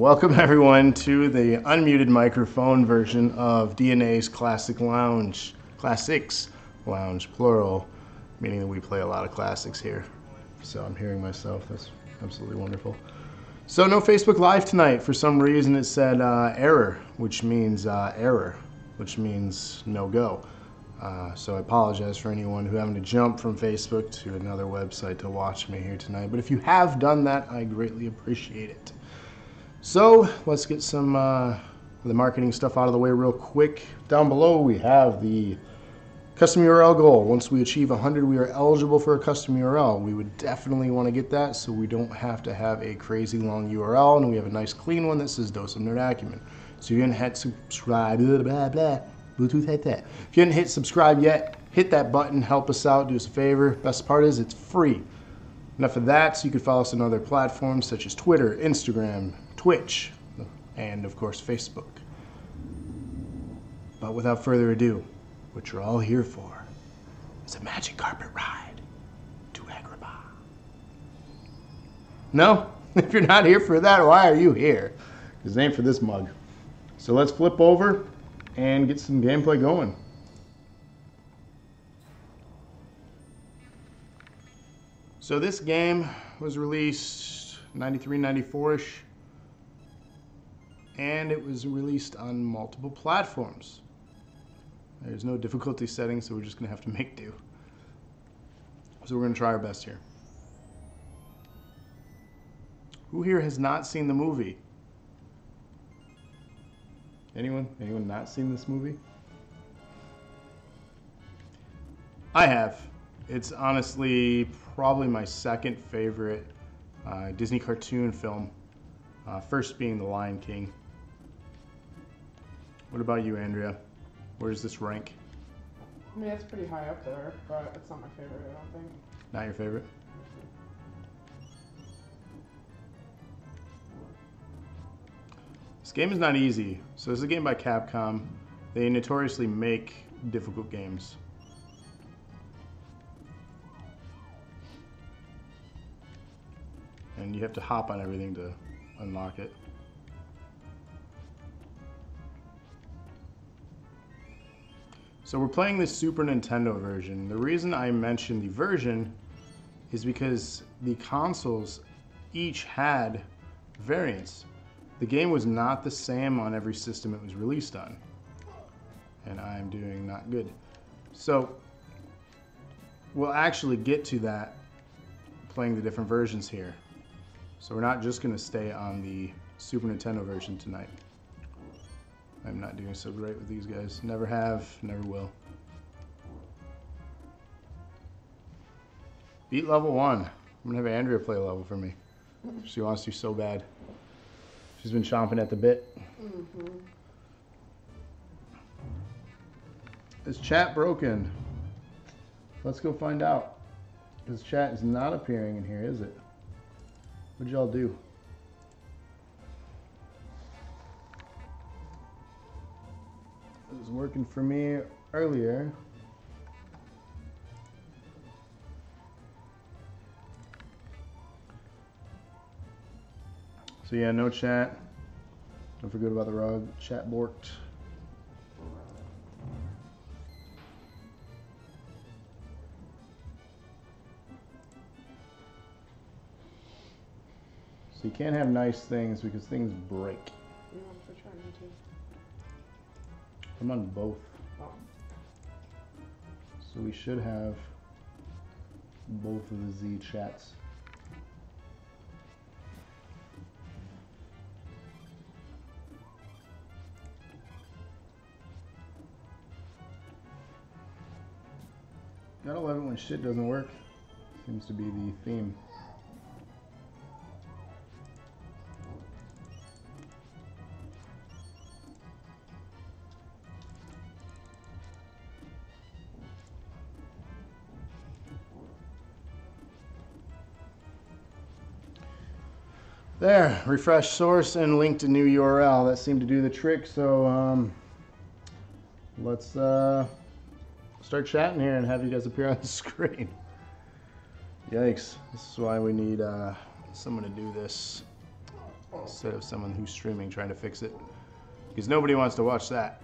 Welcome everyone to the unmuted microphone version of DNA's Classics Lounge, plural, meaning that we play a lot of classics here. So I'm hearing myself, that's absolutely wonderful. So no Facebook Live tonight. For some reason it said error, which means no go. So I apologize for anyone who having to jump from Facebook to another website to watch me here tonight. But if you have done that, I greatly appreciate it. So let's get some the marketing stuff out of the way real quick. Down below we have the custom URL goal. Once we achieve 100, we are eligible for a custom URL. We would definitely want to get that so we don't have to have a crazy long URL, and we have a nice clean one that says Dose of Nerd Acumen. So you didn't hit subscribe, Bluetooth hit that. If you didn't hit subscribe yet, hit that button, help us out, do us a favor. Best part is it's free. Enough of that, so you can follow us on other platforms such as Twitter, Instagram, Twitch, and of course Facebook. But without further ado, what you're all here for is a magic carpet ride to Agrabah. No? If you're not here for that, why are you here? Because it ain't for this mug. So let's flip over and get some gameplay going. So this game was released 93, 94-ish, and it was released on multiple platforms. There's no difficulty setting, so we're just going to have to make do. So we're going to try our best here. Who here has not seen the movie? Anyone? Anyone not seen this movie? I have. It's honestly probably my second favorite Disney cartoon film. First being The Lion King. What about you, Andrea? Where does this rank? I mean, it's pretty high up there, but it's not my favorite, I don't think. Not your favorite? This game is not easy. So this is a game by Capcom. They notoriously make difficult games. And you have to hop on everything to unlock it. So we're playing the Super Nintendo version. The reason I mentioned the version is because the consoles each had variants. The game was not the same on every system it was released on. And I'm doing not good. So we'll actually get to that playing the different versions here. So we're not just going to stay on the Super Nintendo version tonight. I'm not doing so great with these guys. Never have, never will. Beat level 1. I'm going to have Andrea play a level for me. She wants to so bad. She's been chomping at the bit. Mm-hmm. Is chat broken? Let's go find out. Because chat is not appearing in here, is it? What'd y'all do? It was working for me earlier. So yeah, no chat. Don't forget about the rug. Chat borked. So you can't have nice things because things break. Yeah, I'm trying to. I'm on both. Oh. So we should have both of the Z chats. Gotta love it when shit doesn't work. Seems to be the theme. There, refresh source and link to new URL. That seemed to do the trick, so let's start chatting here and have you guys appear on the screen. Yikes, this is why we need someone to do this. instead of someone who's streaming trying to fix it. Because nobody wants to watch that.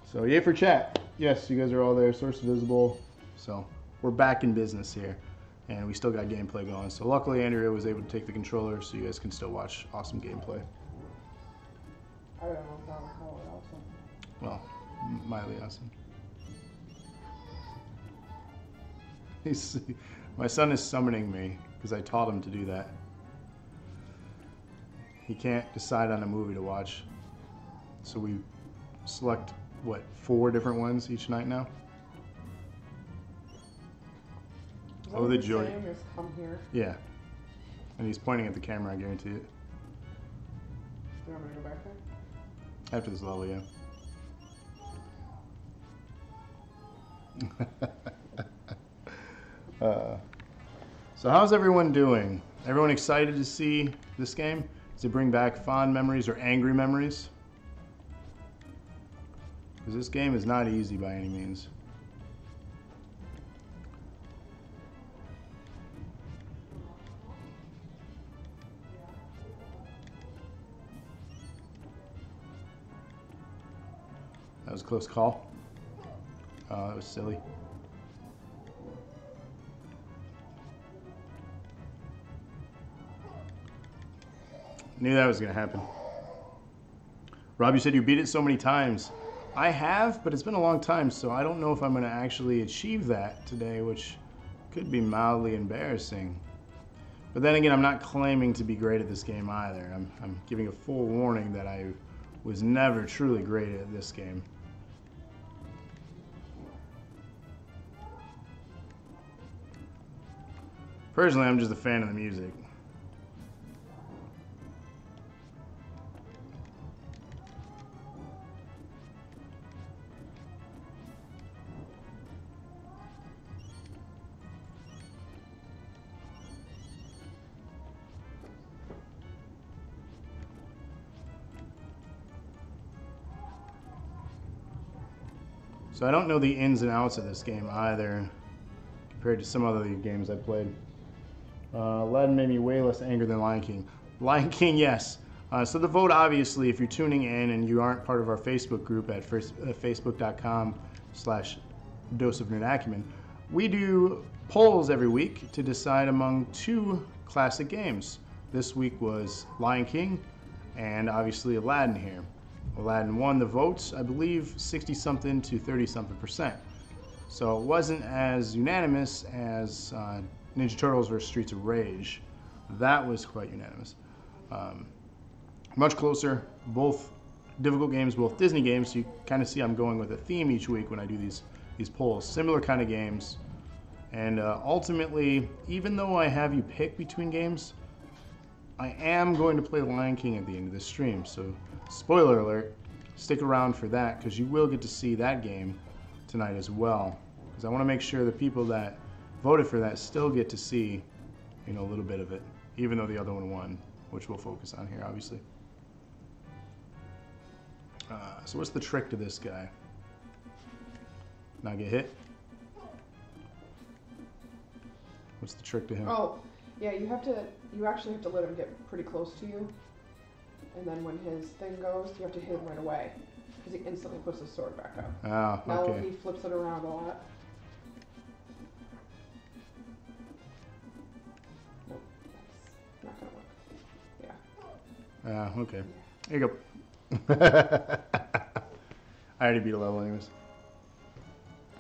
So yay for chat. Yes, you guys are all there. Source visible. So we're back in business here. And we still got gameplay going. So luckily Andrea was able to take the controller so you guys can still watch awesome gameplay. I don't know if that was how awesome. Well, mildly awesome. My son is summoning me because I taught him to do that. He can't decide on a movie to watch. So we select, what, 4 different ones each night now? Oh, the joy. Come here. Yeah. And he's pointing at the camera, I guarantee it. You want me to go back there? After this level, yeah. So how's everyone doing? Everyone excited to see this game? Does it bring back fond memories or angry memories? Because this game is not easy by any means. That was a close call. Oh, that was silly. Knew that was going to happen. Rob, you said you beat it so many times. I have, but it's been a long time, so I don't know if I'm going to actually achieve that today, which could be mildly embarrassing. But then again, I'm not claiming to be great at this game either. I'm giving a full warning that I was never truly great at this game. Personally, I'm just a fan of the music. So I don't know the ins and outs of this game either, compared to some other games I played. Aladdin made me way less angry than Lion King. Lion King, yes. So the vote, obviously, if you're tuning in and you aren't part of our Facebook group at facebook.com/Dose of Nerd Acumen, we do polls every week to decide among 2 classic games. This week was Lion King and obviously Aladdin here. Aladdin won the votes, I believe 60-something to 30-something%. So it wasn't as unanimous as Ninja Turtles vs. Streets of Rage. That was quite unanimous. Much closer, both difficult games, both Disney games. So you kind of see I'm going with a theme each week when I do these polls. Similar kind of games. And ultimately, even though I have you pick between games, I am going to play Lion King at the end of this stream. So spoiler alert, stick around for that because you will get to see that game tonight as well. Because I want to make sure the people that voted for that still get to see, you know, a little bit of it, even though the other one won, which we'll focus on here, obviously. So what's the trick to this guy? Not get hit? What's the trick to him? Oh, yeah, you actually have to let him get pretty close to you. And then when his thing goes, you have to hit him right away. Because he instantly puts his sword back up. Oh, okay. Now he flips it around a lot. Nope, that's not gonna work. Yeah. Okay. Here you go. I already beat a level anyways.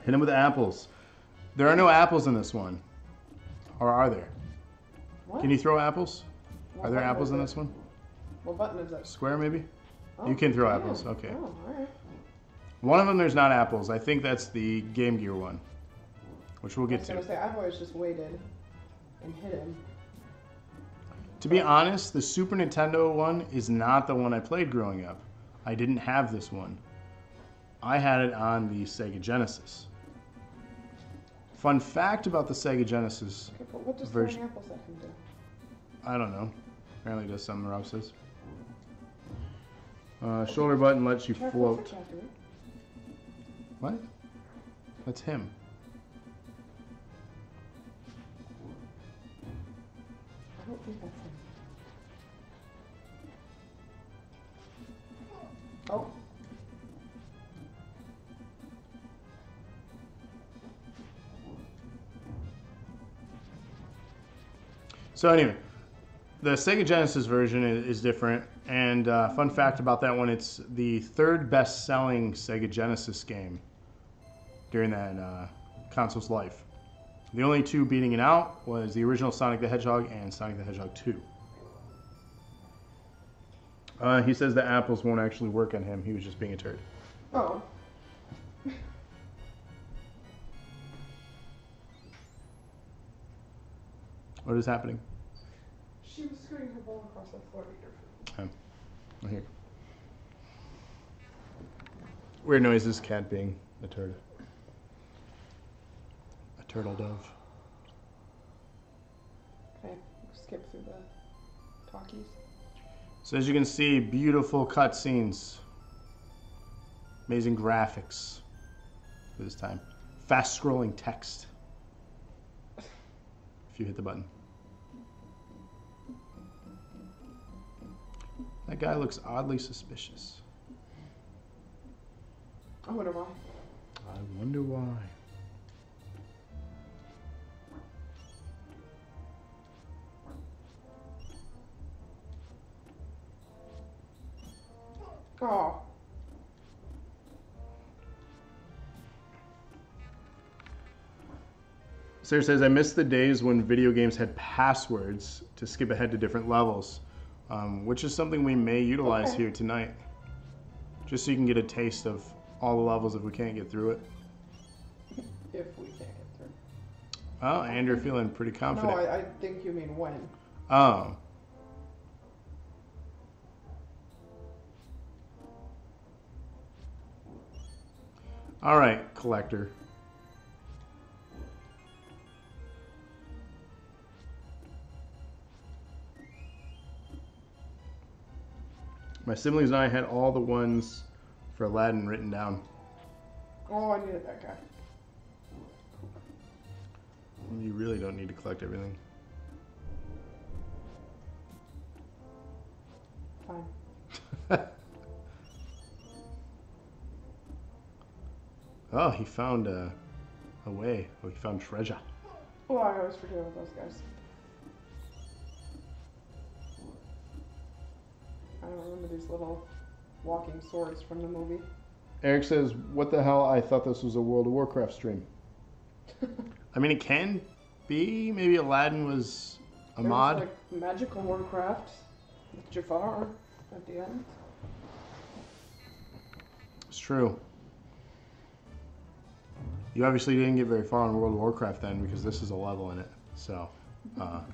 Hit him with apples. There are no apples in this one. Or are there? What? Can you throw apples? What Are there button apples is in it? this one? What button is it? Square, maybe? Oh, You can throw yeah. apples. Okay. Oh, alright. One of them, there's not apples. I think that's the Game Gear one, which we'll I get was to. gonna say, I've always just waited and hit him. To be honest, the Super Nintendo one is not the one I played growing up. I didn't have this one. I had it on the Sega Genesis. Fun fact about the Sega Genesis Okay, but what does version. throwing apples let him do? I don't know. Apparently it does something, Rob says. Shoulder button lets you Try float. perfect, Catherine. What? That's him. don't think that's him. Oh. So anyway, the Sega Genesis version is different, and fun fact about that one, it's the third best-selling Sega Genesis game during that console's life. The only two beating it out was the original Sonic the Hedgehog and Sonic the Hedgehog 2. He says the apples won't actually work on him. He was just being a turd. Oh. What is happening? She was scooting her bowl across the floor to eat her food. Oh, here. Weird noises, cat being a turd. A turtle dove. Okay, skip through the talkies. So as you can see, beautiful cutscenes. Amazing graphics for this time. Fast scrolling text. If you hit the button. That guy looks oddly suspicious. I wonder why. I wonder why. Oh. Sarah says, I miss the days when video games had passwords to skip ahead to different levels, which is something we may utilize here tonight. Just so you can get a taste of all the levels if we can't get through it. If we can't get through. Oh, and you're feeling pretty confident. No, I think you mean when. Oh. All right, collector. My siblings and I had all the ones for Aladdin written down. Oh, I needed that guy. You really don't need to collect everything. Fine. Oh, he found a way. Oh, he found treasure. Oh, I always forget about those guys. I don't remember these little walking swords from the movie. Eric says, what the hell? I thought this was a World of Warcraft stream. I mean, it can be. Maybe Aladdin was a mod. Like magical Warcraft with Jafar at the end. It's true. You obviously didn't get very far in World of Warcraft then, because this is a level in it. So,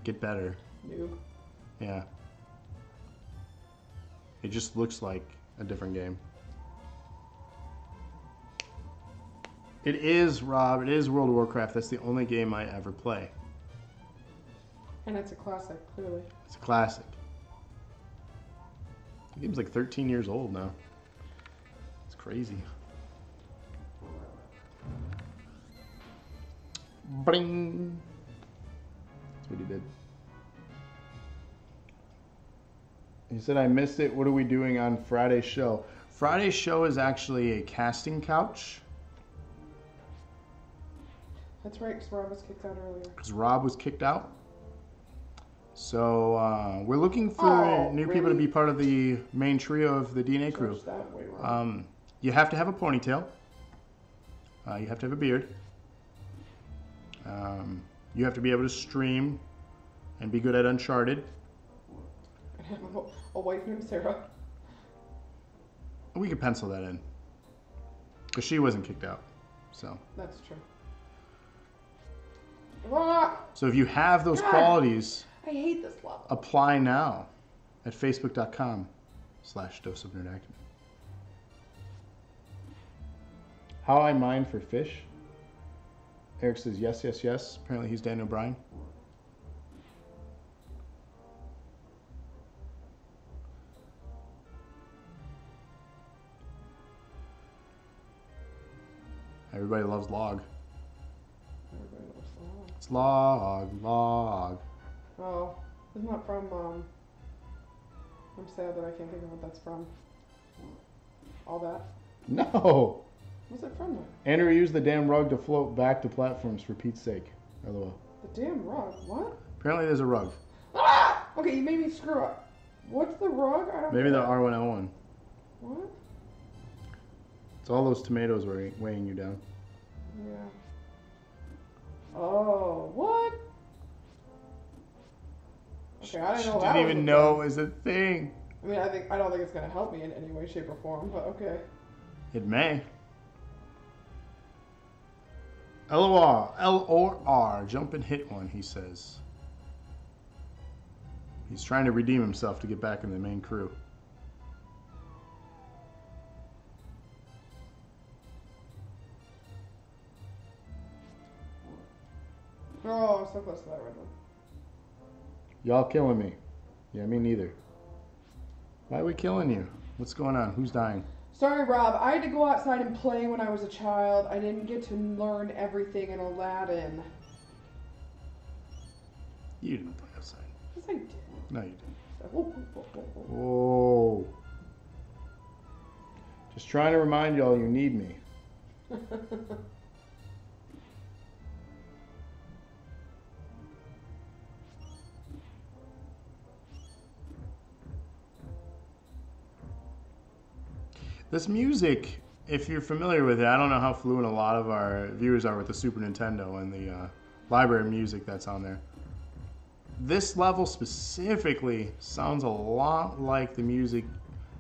get better. Noob. Yeah. It just looks like a different game. It is, Rob. It is World of Warcraft. That's the only game I ever play. And it's a classic, clearly. It's a classic. The game's like 13 years old now. It's crazy. Bring. That's what he did. He said, I missed it. What are we doing on Friday's show? Friday's show is actually a casting couch. That's right, because Rob was kicked out earlier. Because Rob was kicked out. So we're looking for new people to be part of the main trio of the DNA crew. That way wrong. You have to have a ponytail. You have to have a beard. You have to be able to stream and be good at Uncharted. And have a wife named Sarah. We could pencil that in. Because she wasn't kicked out. So. That's true. Ah! So if you have those qualities, I hate this level. apply now at facebook.com/dose of Nerd Acumen. How I mine for fish? Eric says yes, yes, yes. Apparently he's Dan O'Brien. Everybody loves log. Everybody loves log. It's log, log. Oh, Isn't that from, I'm sad that I can't think of what that's from. All that? No! What's it from then? Andrew used the damn rug to float back to platforms for Pete's sake. LOL. The damn rug? What? Apparently there's a rug. Ah! Okay, you made me screw up. What's the rug? I don't Maybe know. the R1L1. What? It's all those tomatoes weighing you down. Yeah. Oh, what? Okay, I didn't know that. Didn't even know it was a thing. I mean, I don't think it's gonna help me in any way, shape, or form, but okay. It may. LOR, L-O-R, jump and hit one, he says. He's trying to redeem himself to get back in the main crew. Oh, so close to that red one. Y'all killing me. Yeah, me neither. Why are we killing you? What's going on? Who's dying? Sorry, Rob. I had to go outside and play when I was a child. I didn't get to learn everything in Aladdin. You didn't play outside. Yes, I did. No, you didn't. Oh, oh, oh, oh, oh. Oh. Just trying to remind y'all you need me. This music, if you're familiar with it, I don't know how fluent a lot of our viewers are with the Super Nintendo and the library music that's on there. This level specifically sounds a lot like the music,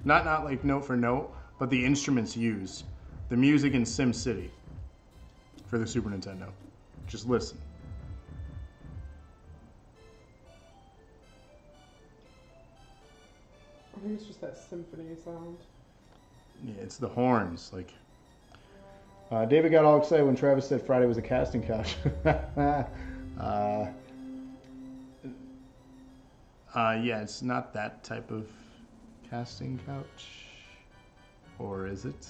not like note for note, but the instruments used. The music in Sim City for the Super Nintendo. Just listen. I think it's just that symphony sound. Yeah, it's the horns. Like, David got all excited when Travis said Friday was a casting couch. Yeah, it's not that type of casting couch. Or is it?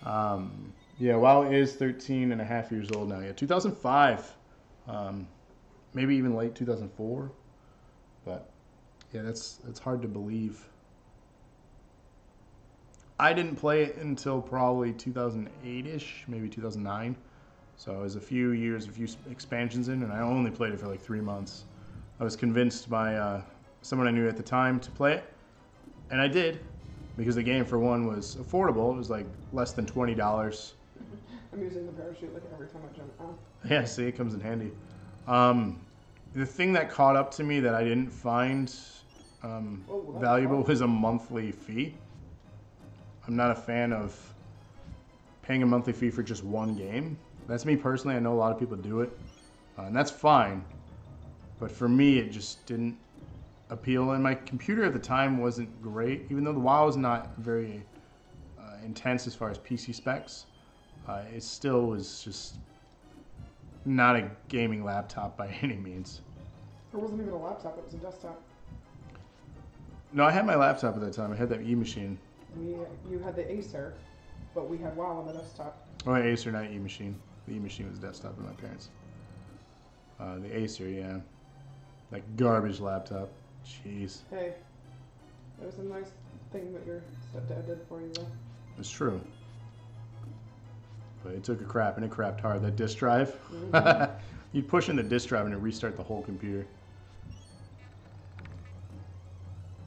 Yeah, WoW is 13 and a half years old now. Yeah, 2005. Maybe even late 2004. But, yeah, it's hard to believe. I didn't play it until probably 2008-ish, maybe 2009. So it was a few years, a few expansions in, and I only played it for like 3 months. I was convinced by someone I knew at the time to play it, and I did, because the game, for one, was affordable. It was like less than $20. I'm using the parachute like every time I jump out. Yeah, see, it comes in handy. The thing that caught up to me that I didn't find valuable was a monthly fee. I'm not a fan of paying a monthly fee for just one game. That's me personally. I know a lot of people do it, and that's fine. But for me, it just didn't appeal. And my computer at the time wasn't great, even though the WoW is not very intense as far as PC specs. It still was just not a gaming laptop by any means. It wasn't even a laptop. It was a desktop. No, I had my laptop at that time. I had that E-machine. You had the Acer, but we had WoW on the desktop. Oh, Acer, not E-machine. The E-machine was desktop with my parents. The Acer, yeah. That garbage laptop. Jeez. Hey, it was a nice thing that your stepdad did for you, though. It's true. But it took a crap, and it crapped hard. That disk drive. Mm-hmm. You'd push in the disk drive and it'd restart the whole computer.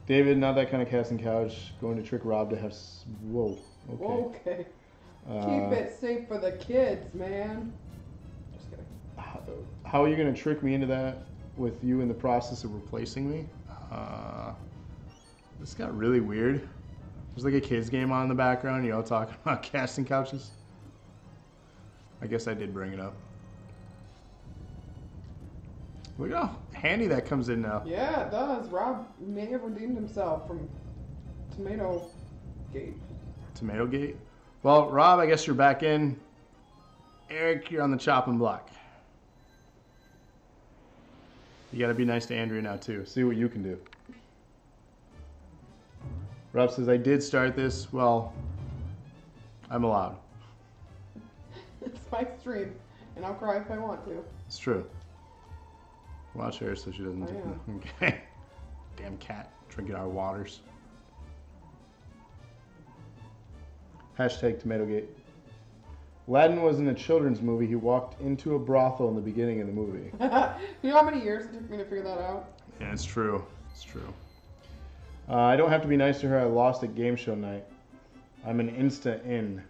David, not that kind of casting couch. Going to trick Rob to have... Whoa. Okay. Okay. Keep it safe for the kids, man. Just kidding. How are you going to trick me into that with you in the process of replacing me? This got really weird. There's like a kids game on in the background. You all talking about casting couches. I guess I did bring it up. Look how handy that comes in now. Yeah, it does. Rob may have redeemed himself from Tomato Gate. Tomato Gate? Well, Rob, I guess you're back in. Eric, you're on the chopping block. You gotta be nice to Andrea now, too. See what you can do. Rob says, I did start this. Well, I'm allowed. It's my stream, and I'll cry if I want to. It's true. Watch her so she doesn't do it. Okay. Damn cat. Drinking our waters. Hashtag TomatoGate. Aladdin was in a children's movie. He walked into a brothel in the beginning of the movie. You know how many years it took me to figure that out? Yeah, it's true. It's true. I don't have to be nice to her. I lost at game show night. I'm an Insta in.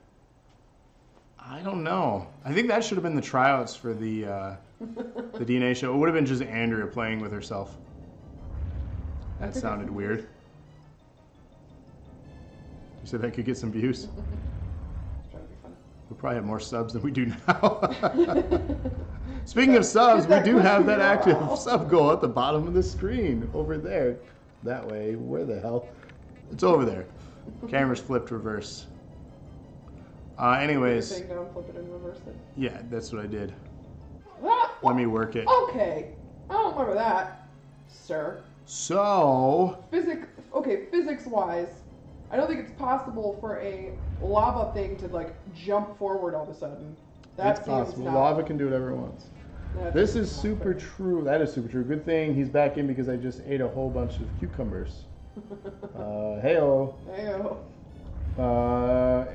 I don't know. I think that should have been the tryouts for the DNA show. It would have been just Andrea playing with herself. That sounded weird. You said that could get some views? Trying to be fun. We'll probably have more subs than we do now. Speaking of subs, we do have that active sub goal at the bottom of the screen over there. That way, where the hell? It's over there. Camera's flipped reverse. Anyways. Thing down, flip it and reverse it. Yeah, that's what I did. Ah, Let me work it. Okay. I don't remember that, sir. So. Physics-wise, I don't think it's possible for a lava thing to, like, jump forward all of a sudden. It's possible. Lava can do whatever it wants. This is super true. That is super true. Good thing he's back in because I just ate a whole bunch of cucumbers. Heyo. Heyo.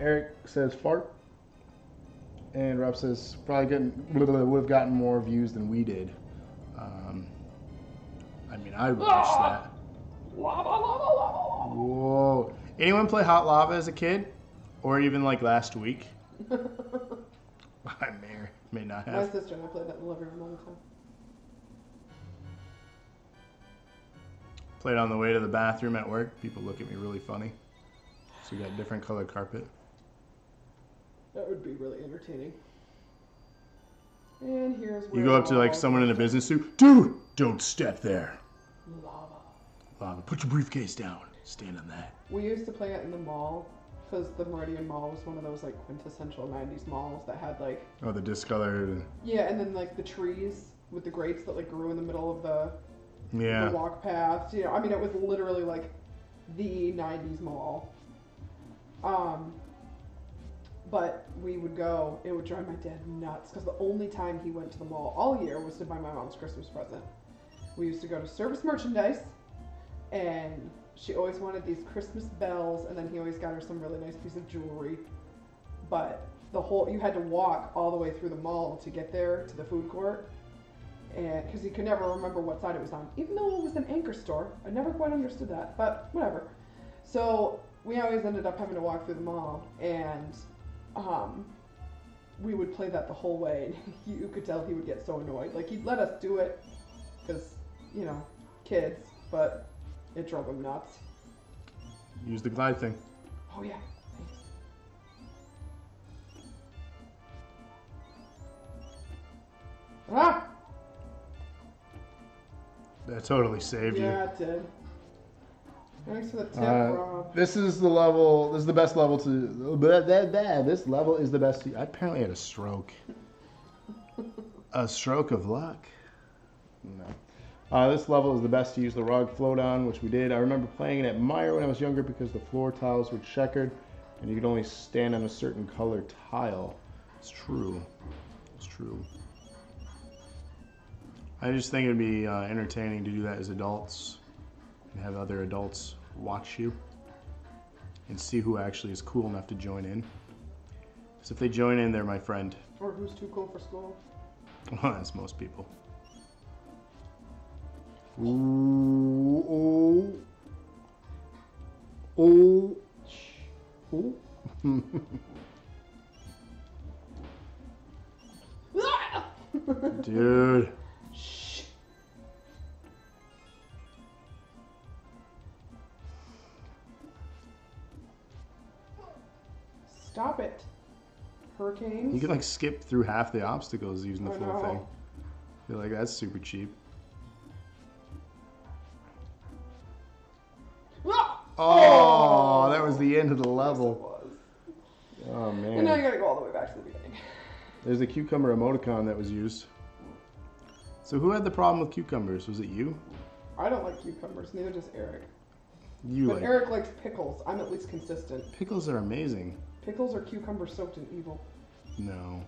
Eric says fart. And Rob says probably would have gotten more views than we did. I mean, I watched that. Lava, lava, lava, lava. Whoa. Anyone play Hot Lava as a kid? Or even like last week? I may not have. My sister and I played that in the living room all the time. Played on the way to the bathroom at work. People look at me really funny. So we got different colored carpet. That would be really entertaining. And here's where you go up to like someone in a business suit. Dude, don't step there. Lava. Lava. Put your briefcase down. Stand on that. We used to play it in the mall because the Meridian Mall was one of those like quintessential 90s malls that had like... Oh, the discolored... Yeah, and then like the trees with the grates that like grew in the middle of the walk paths. You know, I mean, it was literally like the 90s mall. But we would go, it would drive my dad nuts because the only time he went to the mall all year was to buy my mom's Christmas present. We used to go to Service Merchandise, and she always wanted these Christmas bells, and then he always got her some really nice piece of jewelry. But you had to walk all the way through the mall to get there to the food court, and because he could never remember what side it was on, even though it was an anchor store. I never quite understood that, but whatever. So we always ended up having to walk through the mall, and we would play that the whole way, and you could tell he would get so annoyed. Like, he'd let us do it because, you know, kids, but it drove him nuts. Use the glide thing. Oh yeah, thanks. Ah! That totally saved you. Yeah, it did. Thanks for the tip, Rob. This is the level. This is the best level to. This level is the best. I apparently had a stroke. A stroke of luck. No. This level is the best to use the rug float on, which we did. I remember playing it at Meyer when I was younger because the floor tiles were checkered, and you could only stand on a certain color tile. It's true. It's true. I just think it'd be entertaining to do that as adults. And have other adults watch you and see who actually is cool enough to join in. Because if they join in, they're my friend. Or who's too cool for school. Well, that's most people. Ooh, oh, oh, oh. Dude. Stop it. Hurricanes. You can like skip through half the obstacles using the I full know. thing. I feel like that's super cheap. Oh, that was the end of the level. Yes, it was. Oh man. And now you gotta go all the way back to the beginning. There's a cucumber emoticon that was used. So who had the problem with cucumbers? Was it you? I don't like cucumbers, neither does Eric. You But like Eric likes pickles. I'm at least consistent. pickles are amazing. Pickles are cucumbers soaked in evil. No.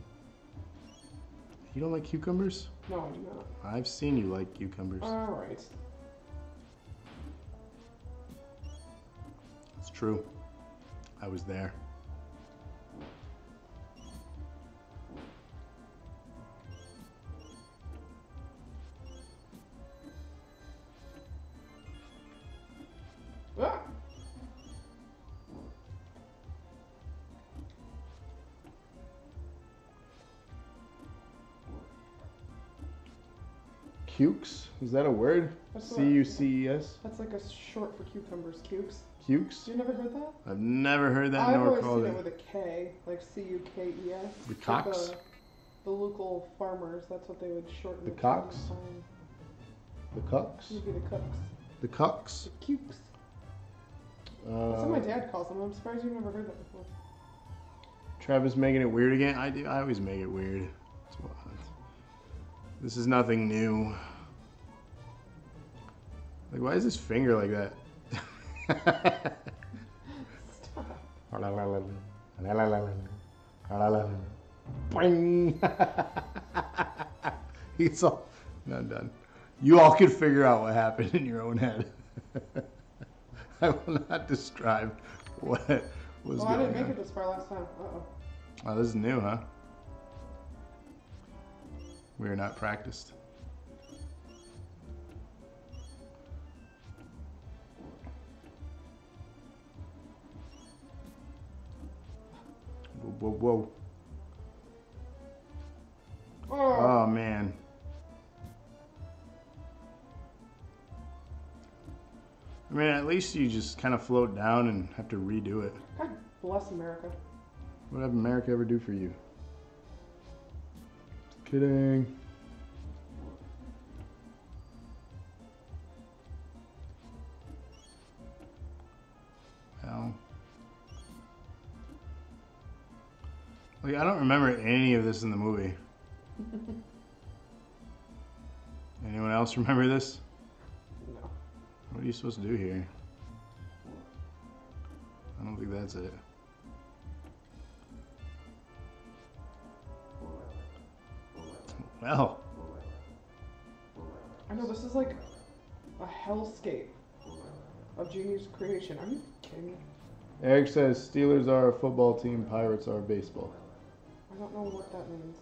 You don't like cucumbers? No, I do not. I've seen you like cucumbers. Alright. It's true. I was there. Ah! Cukes? Is that a word? That's C-U-C-E-S? That's like a short for cucumbers. Cukes. Cukes? You never heard that? I've never heard that I've nor always called seen it. it with a K, like C-U-K-E-S. The cocks? The local farmers, that's what they would shorten The it to cocks? all the time. The cucks? Maybe the cooks. The cucks? The cukes. That's what my dad calls them. I'm surprised you've never heard that before. Travis making it weird again? I do. I always make it weird. This is nothing new. Like, why is his finger like that? Stop. Boing. He's all not done. You all could figure out what happened in your own head. I will not describe what was Well, going on. I didn't make it this far last time. Uh-oh. Oh, this is new, huh? We are not practiced. Whoa, whoa, whoa. Oh. Oh, man. I mean, at least you just kind of float down and have to redo it. God bless America. What did America ever do for you? Kidding. Well. Like, I don't remember any of this in the movie. Anyone else remember this? No. What are you supposed to do here? I don't think that's it. Well. I know, this is like a hellscape of Junior's creation. Are you kidding me? Eric says Steelers are a football team, Pirates are baseball. I don't know what that means.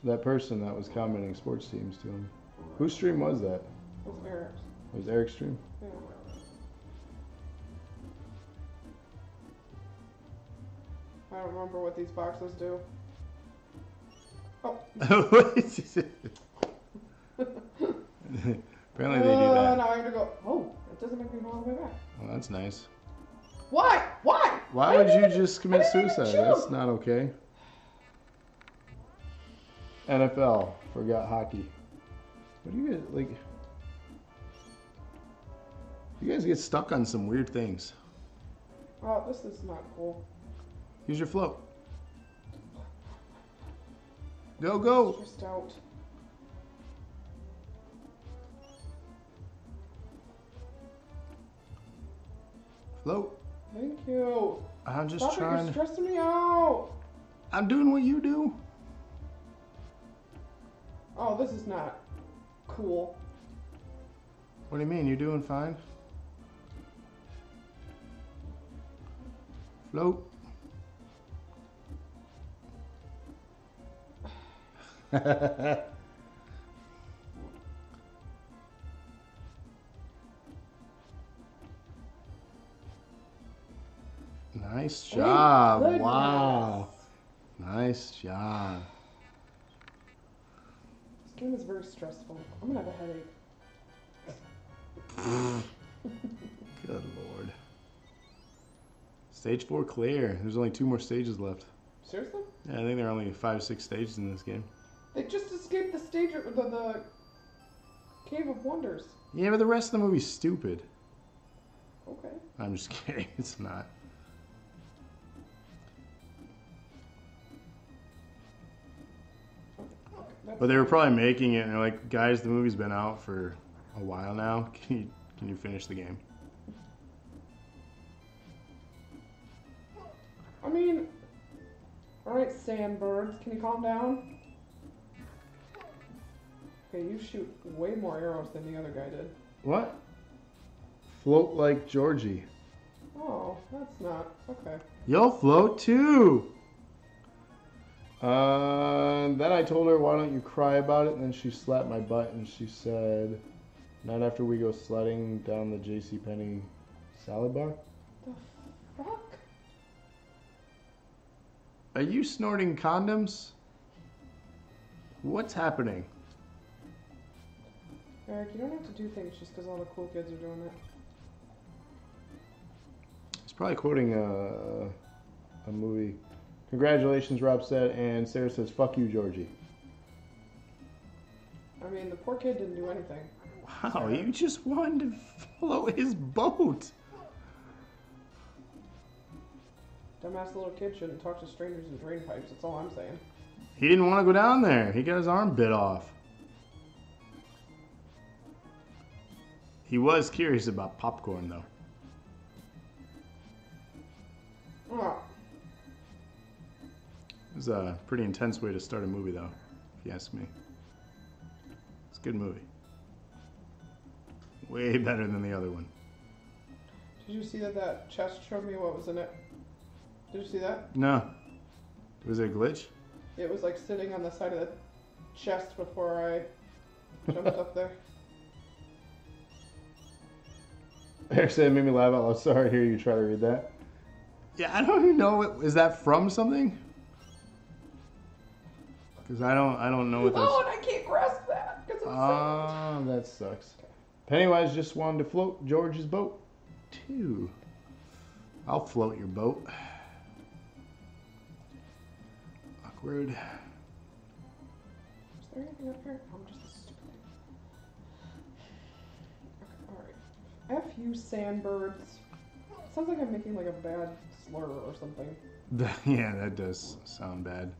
That person that was commenting sports teams to him. Whose stream was that? It's Eric's. It was Eric's stream? Yeah. I don't remember what these boxes do. Oh. Apparently they do that. Now I have to go. Oh, it doesn't make me go all the way back. Well, that's nice. Why? Why? Why would you just commit suicide? That's not okay. NFL, forgot hockey. What do you guys, like... You guys get stuck on some weird things. Oh, this is not cool. Use your float. Go, go! Stressed out. Float. Thank you. I'm just Stop trying. it, you're stressing me out. I'm doing what you do. Oh, this is not cool. What do you mean? You're doing fine? Float. Nice job. Goodness. Wow. Nice job. This game is very stressful. I'm gonna have a headache. Good lord. Stage 4 clear. There's only 2 more stages left. Seriously? Yeah, I think there are only 5 or 6 stages in this game. They just escaped the stage, the Cave of Wonders. Yeah, but the rest of the movie's stupid. Okay. I'm just kidding. It's not. But they were probably making it, and they're like, guys, the movie's been out for a while now. Can you finish the game? I mean, alright, sandbirds, can you calm down? Okay, you shoot way more arrows than the other guy did. What? Float like Georgie. Oh, that's not. Okay. You'll float too. Then I told her, why don't you cry about it? And then she slapped my butt and she said, not after we go sledding down the JCPenney salad bar. The fuck? Are you snorting condoms? What's happening? Eric, you don't have to do things just because all the cool kids are doing it. He's probably quoting a movie. Congratulations, Rob said, and Sarah says, fuck you, Georgie. I mean, the poor kid didn't do anything. Wow, you just wanted to float his boat. Dumbass little kid shouldn't talk to strangers in drain pipes, that's all I'm saying. He didn't want to go down there. He got his arm bit off. He was curious about popcorn, though. Oh. It was a pretty intense way to start a movie, though, if you ask me. It's a good movie. Way better than the other one. Did you see that chest showed me what was in it? Did you see that? No. Was it a glitch? It was like sitting on the side of the chest before I jumped up there. Eric said it made me laugh out loud. Sorry to hear you try to read that. Yeah, I don't even know. Is that from something? Because I don't know what this... Oh, and I can't grasp that because it's Oh, that sucks. Pennywise just wanted to float George's boat, too. I'll float your boat. Awkward. Is there anything up here? I'm just a stupid thing. Okay, alright. F you, sandbirds. Sounds like I'm making like a bad slur or something. Yeah, that does sound bad.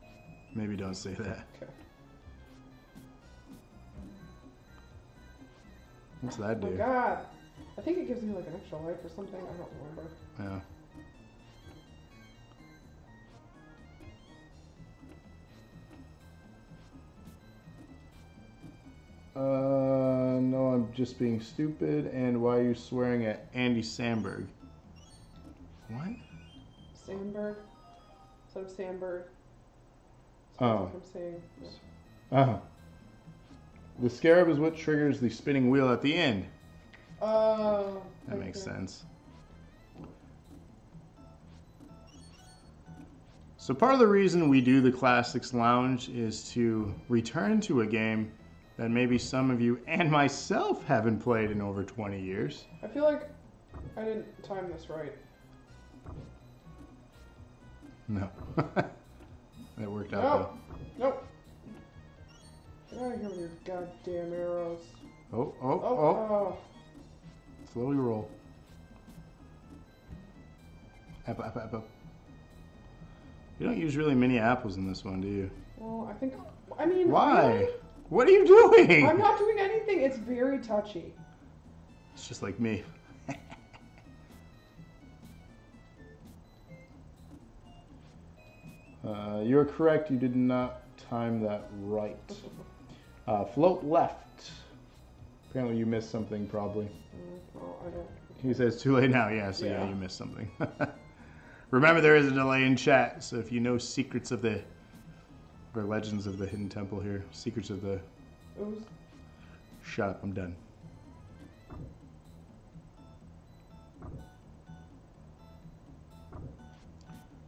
Maybe don't say that. Okay. What's that do? Oh my god. I think it gives me like an extra life or something. I don't remember. Yeah. No, I'm just being stupid. And why are you swearing at Andy Samberg? What? Sandberg? Instead of Sandberg. Oh. I'm saying. Yeah. Uh-huh. The scarab is what triggers the spinning wheel at the end. Oh. That makes sense. So part of the reason we do the Classics Lounge is to return to a game that maybe some of you and myself haven't played in over 20 years. I feel like I didn't time this right. No. That worked out though. Nope. Get out of here with your goddamn arrows. Oh. Slowly roll. Apple. You don't use really many apples in this one, do you? Well, I mean... Why? Really? What are you doing? I'm not doing anything. It's very touchy. It's just like me. You're correct. You did not time that right. Float left. Apparently you missed something, probably. Well, I don't... He says too late now. Yeah, so yeah you missed something. Remember, there is a delay in chat, so if you know secrets of the... or legends of the Hidden Temple here. Secrets of the... Ooze. Shut up, I'm done.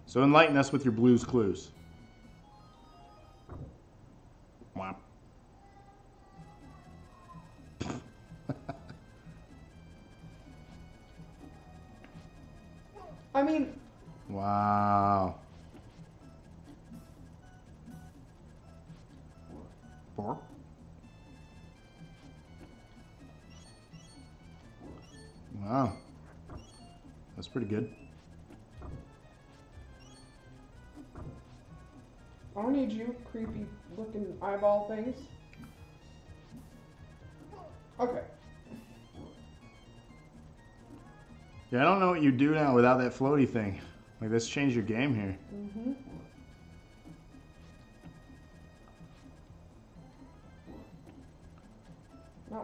So enlighten us with your Blue's Clues. Wow. I mean... Wow. Four. Wow. That's pretty good. I don't need you, creepy looking eyeball things. Okay. Yeah, I don't know what you do now without that floaty thing. Like, let's change your game here. Mm-hmm.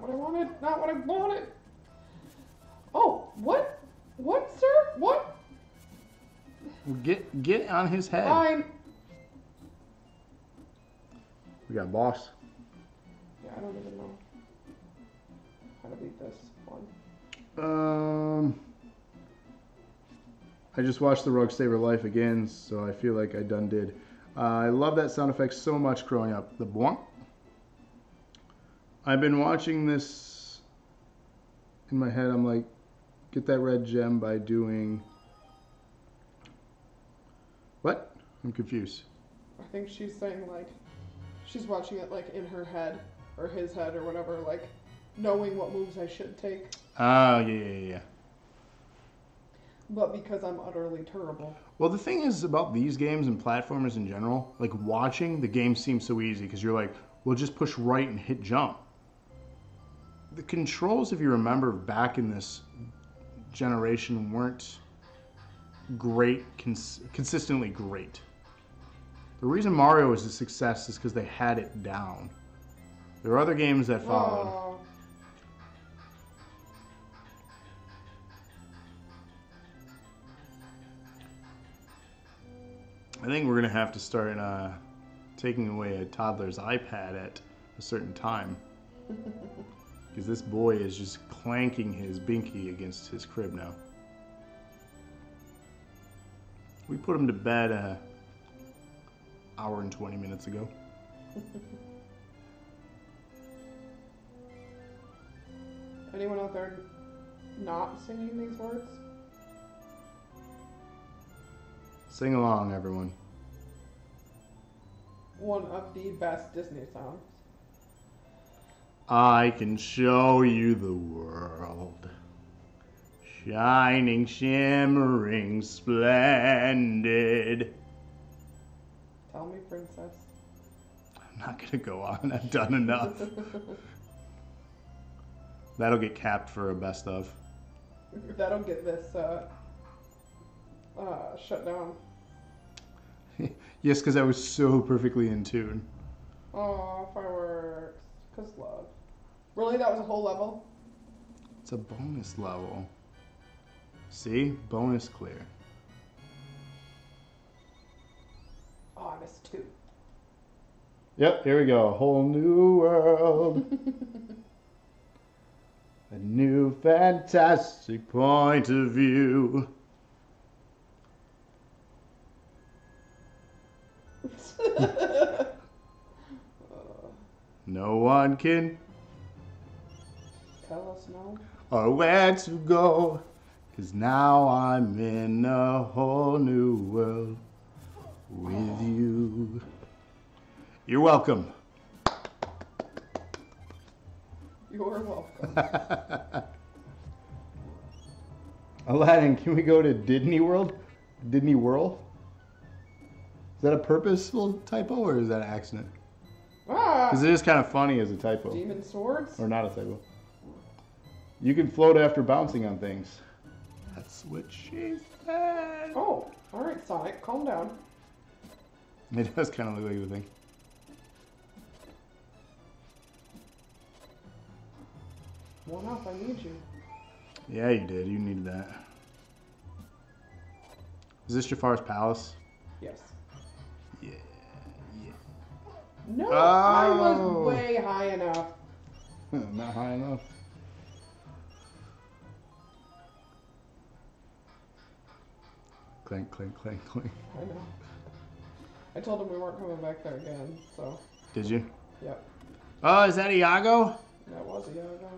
Not what I wanted. Not what I wanted. Oh, what? What, sir? What? Well, get on his head. Fine. We got boss. Yeah, I don't even know how to beat this one. I just watched the Rug Saver Life again, so I feel like I done did. I love that sound effect so much growing up. The boink. I've been watching this in my head. I'm like, get that red gem by doing... What? I'm confused. I think she's saying, like, she's watching it, like, in her head, or his head, or whatever, like, knowing what moves I should take. Oh, yeah. But because I'm utterly terrible. Well, the thing is about these games and platformers in general, like, watching the game seems so easy, because you're like, well, just push right and hit jump. The controls, if you remember, back in this generation weren't great, consistently great. The reason Mario was a success is because they had it down. There were other games that followed. Oh. I think we're going to have to start taking away a toddler's iPad at a certain time. Because this boy is just clanking his binky against his crib now. We put him to bed an hour and 20 minutes ago. Anyone out there not singing these words? Sing along, everyone. One of the best Disney songs. I can show you the world. Shining, shimmering, splendid. Tell me, princess. I'm not going to go on. I've done enough. That'll get capped for a best of. That'll get this shut down. Yes, because I was so perfectly in tune. Oh, fireworks. Because love. Really? That was a whole level? It's a bonus level. See? Bonus clear. Oh, I missed 2. Yep, here we go. A whole new world. A new fantastic point of view. No one can Tell us no. or where to go, 'cause now I'm in a whole new world with you. You're welcome. You're welcome. Aladdin, can we go to Disney World? Disney Whirl? Is that a purposeful typo or is that an accident? Ah! Because it is kind of funny as a typo. Demon swords? Or not a typo. You can float after bouncing on things. That's what she said. Oh, alright, Sonic, calm down. It does kind of look like the thing. One up, I need you. Yeah, you did. You needed that. Is this Jafar's palace? Yes. Yeah. No, Oh. I was way high enough. Not high enough. Clink, clink, clink, clink. I know. I told him we weren't coming back there again, so. Did you? Yep. Oh, is that Iago? That was a year ago.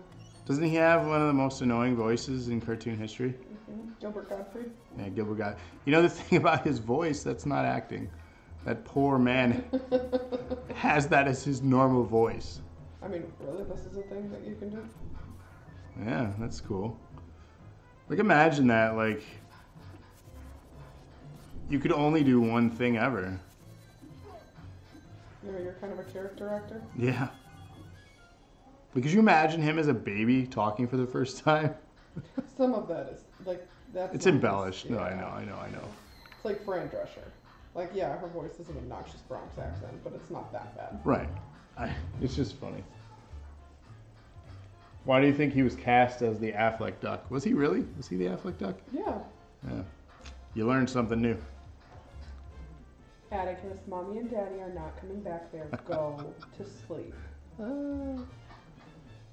Doesn't he have one of the most annoying voices in cartoon history? Mm-hmm. Gilbert Gottfried. Yeah, Gilbert got. You know the thing about his voice? That's not acting. That poor man has that as his normal voice. I mean, really? This is a thing that you can do? Yeah, that's cool. Like, imagine that, like, you could only do one thing ever. You know, you're kind of a character actor? Yeah. Because you imagine him as a baby talking for the first time? Some of that is, like, that's... It's not embellished. his- No, yeah. I know. It's like Fran Drescher. Like, yeah, her voice is an obnoxious Bronx accent, but it's not that bad. Right. It's just funny. Why do you think he was cast as the Affleck duck? Was he really? Was he the Affleck duck? Yeah. Yeah. You learned something new. Atticus, Mommy and Daddy are not coming back there. Go to sleep.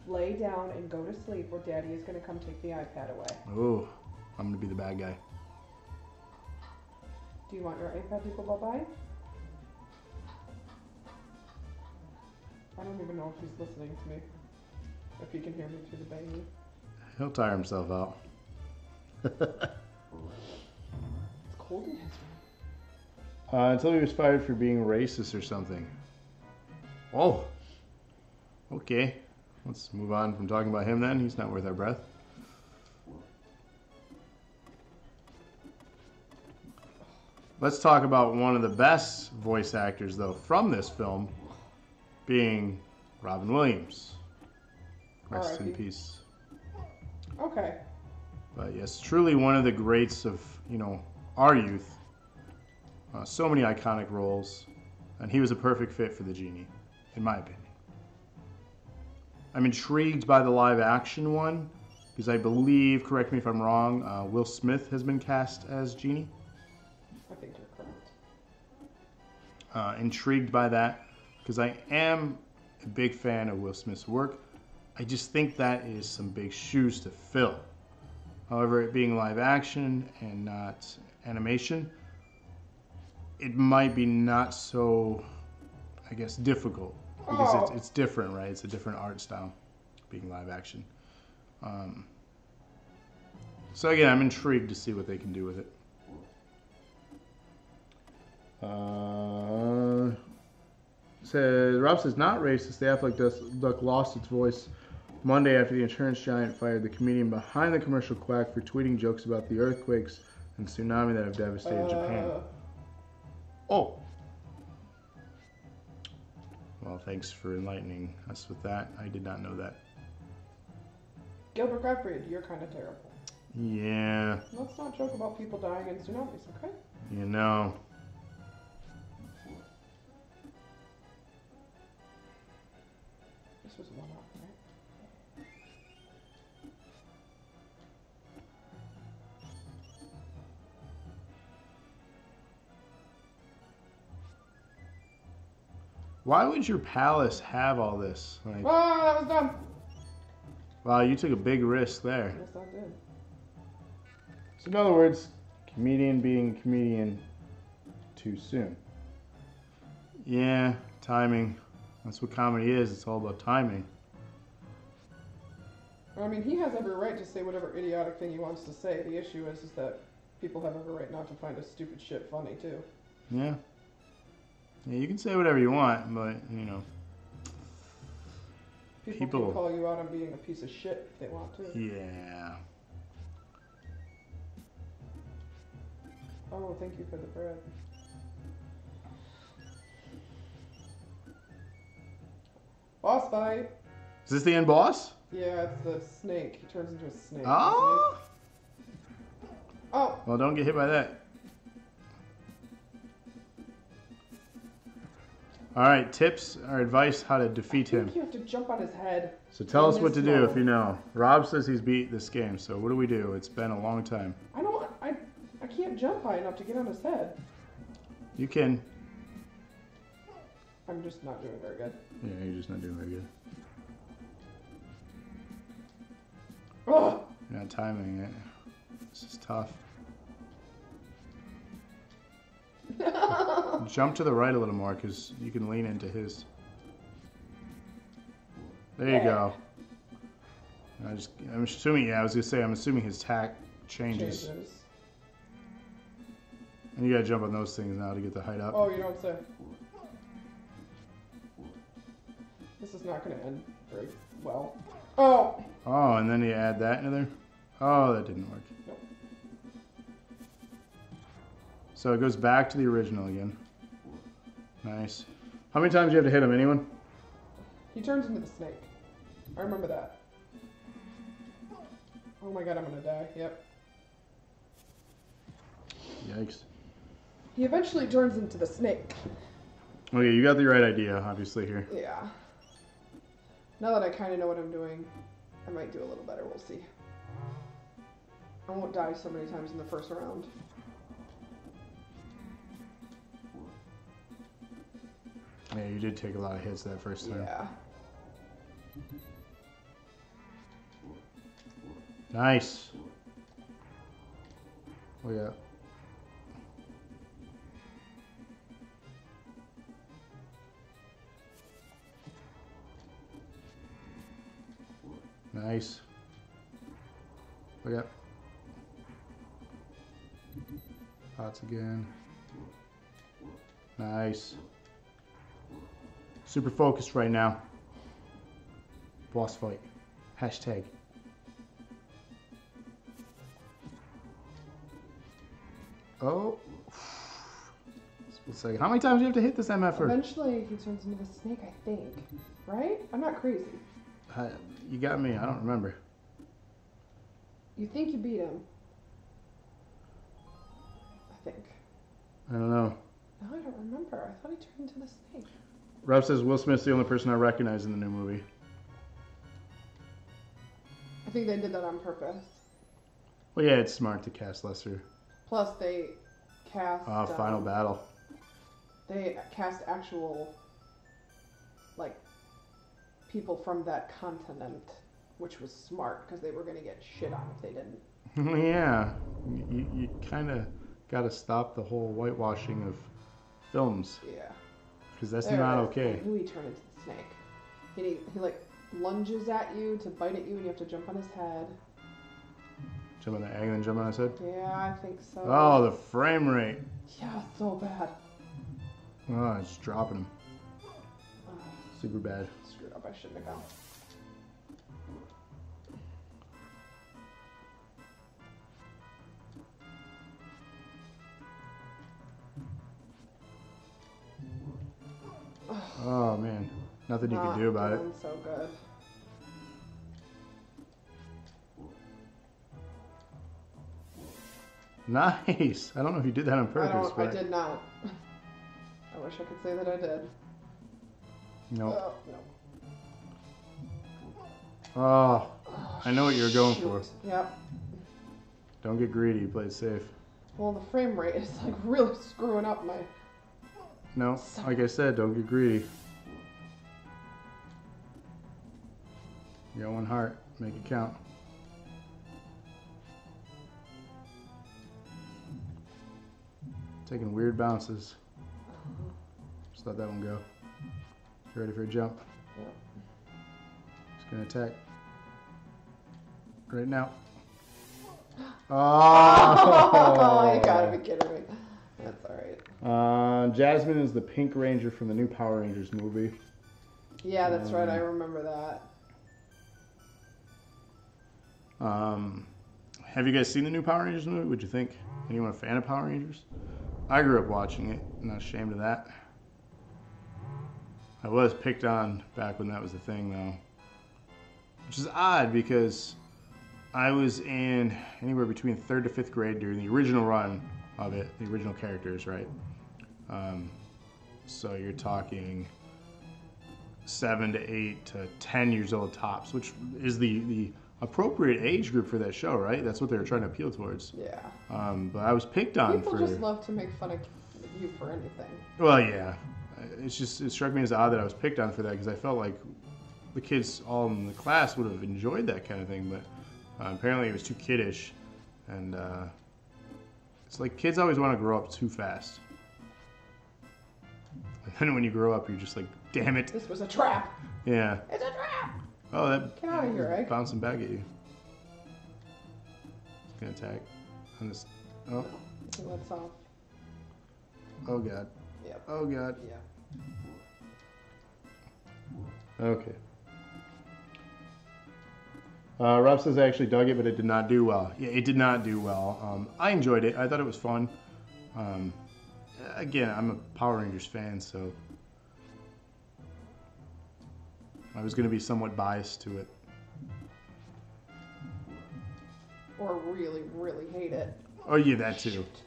Lay down and go to sleep or Daddy is going to come take the iPad away. Oh, I'm going to be the bad guy. Do you want your iPad to go bye-bye? I don't even know if he's listening to me. If he can hear me through the banging. He'll tire himself out. It's cold in his room. Until he was fired for being racist or something. Oh. Okay. Let's move on from talking about him then. He's not worth our breath. Let's talk about one of the best voice actors, though, from this film, being Robin Williams. Rest in peace. Okay. But yes, truly one of the greats of, our youth. So many iconic roles. And he was a perfect fit for the genie, in my opinion. I'm intrigued by the live action one, because I believe, correct me if I'm wrong, Will Smith has been cast as Genie. I think you're correct. Intrigued by that, because I am a big fan of Will Smith's work. I just think that is some big shoes to fill. However, it being live action and not animation, it might be not so, I guess, difficult. Because it's different, right? It's a different art style, being live action. So again, I'm intrigued to see what they can do with it. Rob says, not racist. The Affleck duck lost its voice Monday after the insurance giant fired the comedian behind the commercial quack for tweeting jokes about the earthquakes and tsunami that have devastated Japan. Oh. Well, thanks for enlightening us with that. I did not know that. Gilbert Gottfried, you're kind of terrible. Yeah. Let's not joke about people dying in tsunamis, okay? You know. This was one up, right? Why would your palace have all this? Like, Oh, that was dumb. wow, you took a big risk there. Yes, I did. So in other words, comedian being comedian too soon. Yeah, timing. That's what comedy is. It's all about timing. I mean, he has every right to say whatever idiotic thing he wants to say. The issue is that people have every right not to find his stupid shit funny, too. Yeah. Yeah, you can say whatever you want, but, People can call you out on being a piece of shit if they want to. Yeah. Oh, thank you for the bread. Boss fight. Is this the end boss? Yeah, it's the snake. He turns into a snake. Oh! Oh! Well, don't get hit by that. All right, tips or advice how to defeat him. You have to jump on his head. So tell us what to do if you know. Rob says he's beat this game, so what do we do? It's been a long time. I can't jump high enough to get on his head. You can. I'm just not doing very good. Yeah, you're just not doing very good. Oh! You're not timing it. This is tough. Jump to the right a little more because you can lean into his. There you go. I'm assuming, yeah, I was going to say, I'm assuming his tack changes. And you got to jump on those things now to get the height up. Oh, you don't say. This is not going to end very well. Oh! Oh, and then you add that into there? Oh, that didn't work. Nope. So it goes back to the original again. Nice. How many times do you have to hit him? Anyone? He turns into the snake. I remember that. Oh my god, I'm gonna die. Yep. Yikes. He eventually turns into the snake. Okay, you got the right idea, obviously, here. Yeah. Now that I kind of know what I'm doing. I might do a little better. We'll see. I won't die so many times in the first round. Yeah, you did take a lot of hits that first time. Yeah. Nice. Oh yeah. Nice. Oh yeah. Pots again. Nice. Super focused right now. Boss fight. Hashtag. Oh. Split second. How many times do you have to hit this MF? Eventually he turns into the snake, I think. Right? I'm not crazy. You got me. I don't remember. You think you beat him. I think. I don't know. No, I don't remember. I thought he turned into the snake. Rob says Will Smith's the only person I recognize in the new movie. I think they did that on purpose. Well, yeah, it's smart to cast lesser. Plus, they cast... Final battle. They cast actual, like, people from that continent, which was smart, because they were going to get shit on if they didn't. Yeah. You kind of got to stop the whole whitewashing of films. Yeah. Because that's not okay. I knew he turned into the snake. He like, lunges at you to bite at you, and you have to jump on his head. Jump on the egg and then jump on his head? Yeah, I think so. Oh, the frame rate. Yeah, so bad. Oh, it's dropping him. Super bad. Screwed up. I shouldn't have gone. Oh, man. Nothing you can do about it. So good. Nice. I don't know if you did that on purpose. I did not. I wish I could say that I did. Nope. No. Oh, I know what you're going for. Yep. Don't get greedy. Play it safe. Well, the frame rate is like really screwing up my... No, like I said, don't get greedy. You got one heart. Make it count. Taking weird bounces. Just let that one go. You ready for a jump? Yep. Just gonna attack. Right now. Oh! You gotta be kidding me. That's alright. Jasmine is the Pink Ranger from the new Power Rangers movie. Yeah, that's right. I remember that. Have you guys seen the new Power Rangers movie? What'd you think? Anyone a fan of Power Rangers? I grew up watching it. I'm not ashamed of that. I was picked on back when that was the thing, though. Which is odd because I was in anywhere between 3rd to 5th grade during the original run of it, the original characters, right? So you're talking 7 to 8 to 10 years old tops, which is the appropriate age group for that show, right? That's what they were trying to appeal towards. Yeah. But I was picked on People just love to make fun of you for anything. Well, yeah. It struck me as odd that I was picked on for that because I felt like the kids all in the class would have enjoyed that kind of thing, but apparently it was too kiddish. And it's like kids always want to grow up too fast. And then when you grow up, you're just like, damn it. This was a trap. Yeah. It's a trap. Oh, that Get out of here, Egg. Bouncing back at you. It's gonna attack. On this. Oh. So that's off. Oh god. Yep. Oh god. Yeah. Okay. Rob says I actually dug it, but it did not do well. Yeah, it did not do well. I enjoyed it. I thought it was fun. Again, I'm a Power Rangers fan, so I was going to be somewhat biased to it. Or really, really hate it. Oh yeah, that too. Shoot.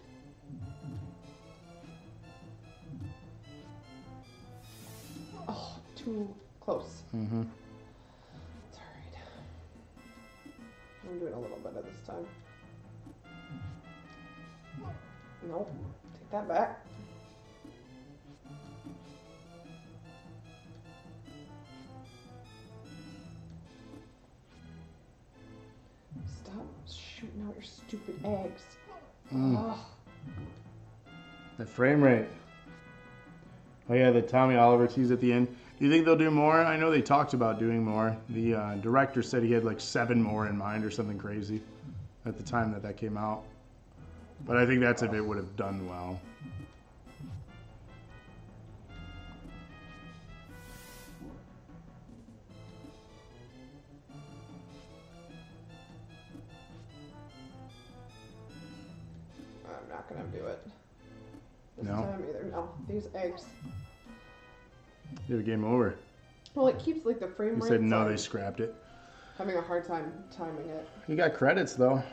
Oh, too close. Mm-hmm. It's alright. I'm doing a little bit of this time. Nope. Take that back. Stop shooting out your stupid eggs. Ugh. The frame rate. Oh yeah, the Tommy Oliver tease at the end. Do you think they'll do more? I know they talked about doing more. The director said he had like 7 more in mind or something crazy at the time that came out. But I think that's if it would have done well. I'm not gonna do it this No? time either. No, these eggs. You have a game over. Well, it keeps like the frame You rate. said no, they scrapped it. Having a hard time timing it. You got credits though.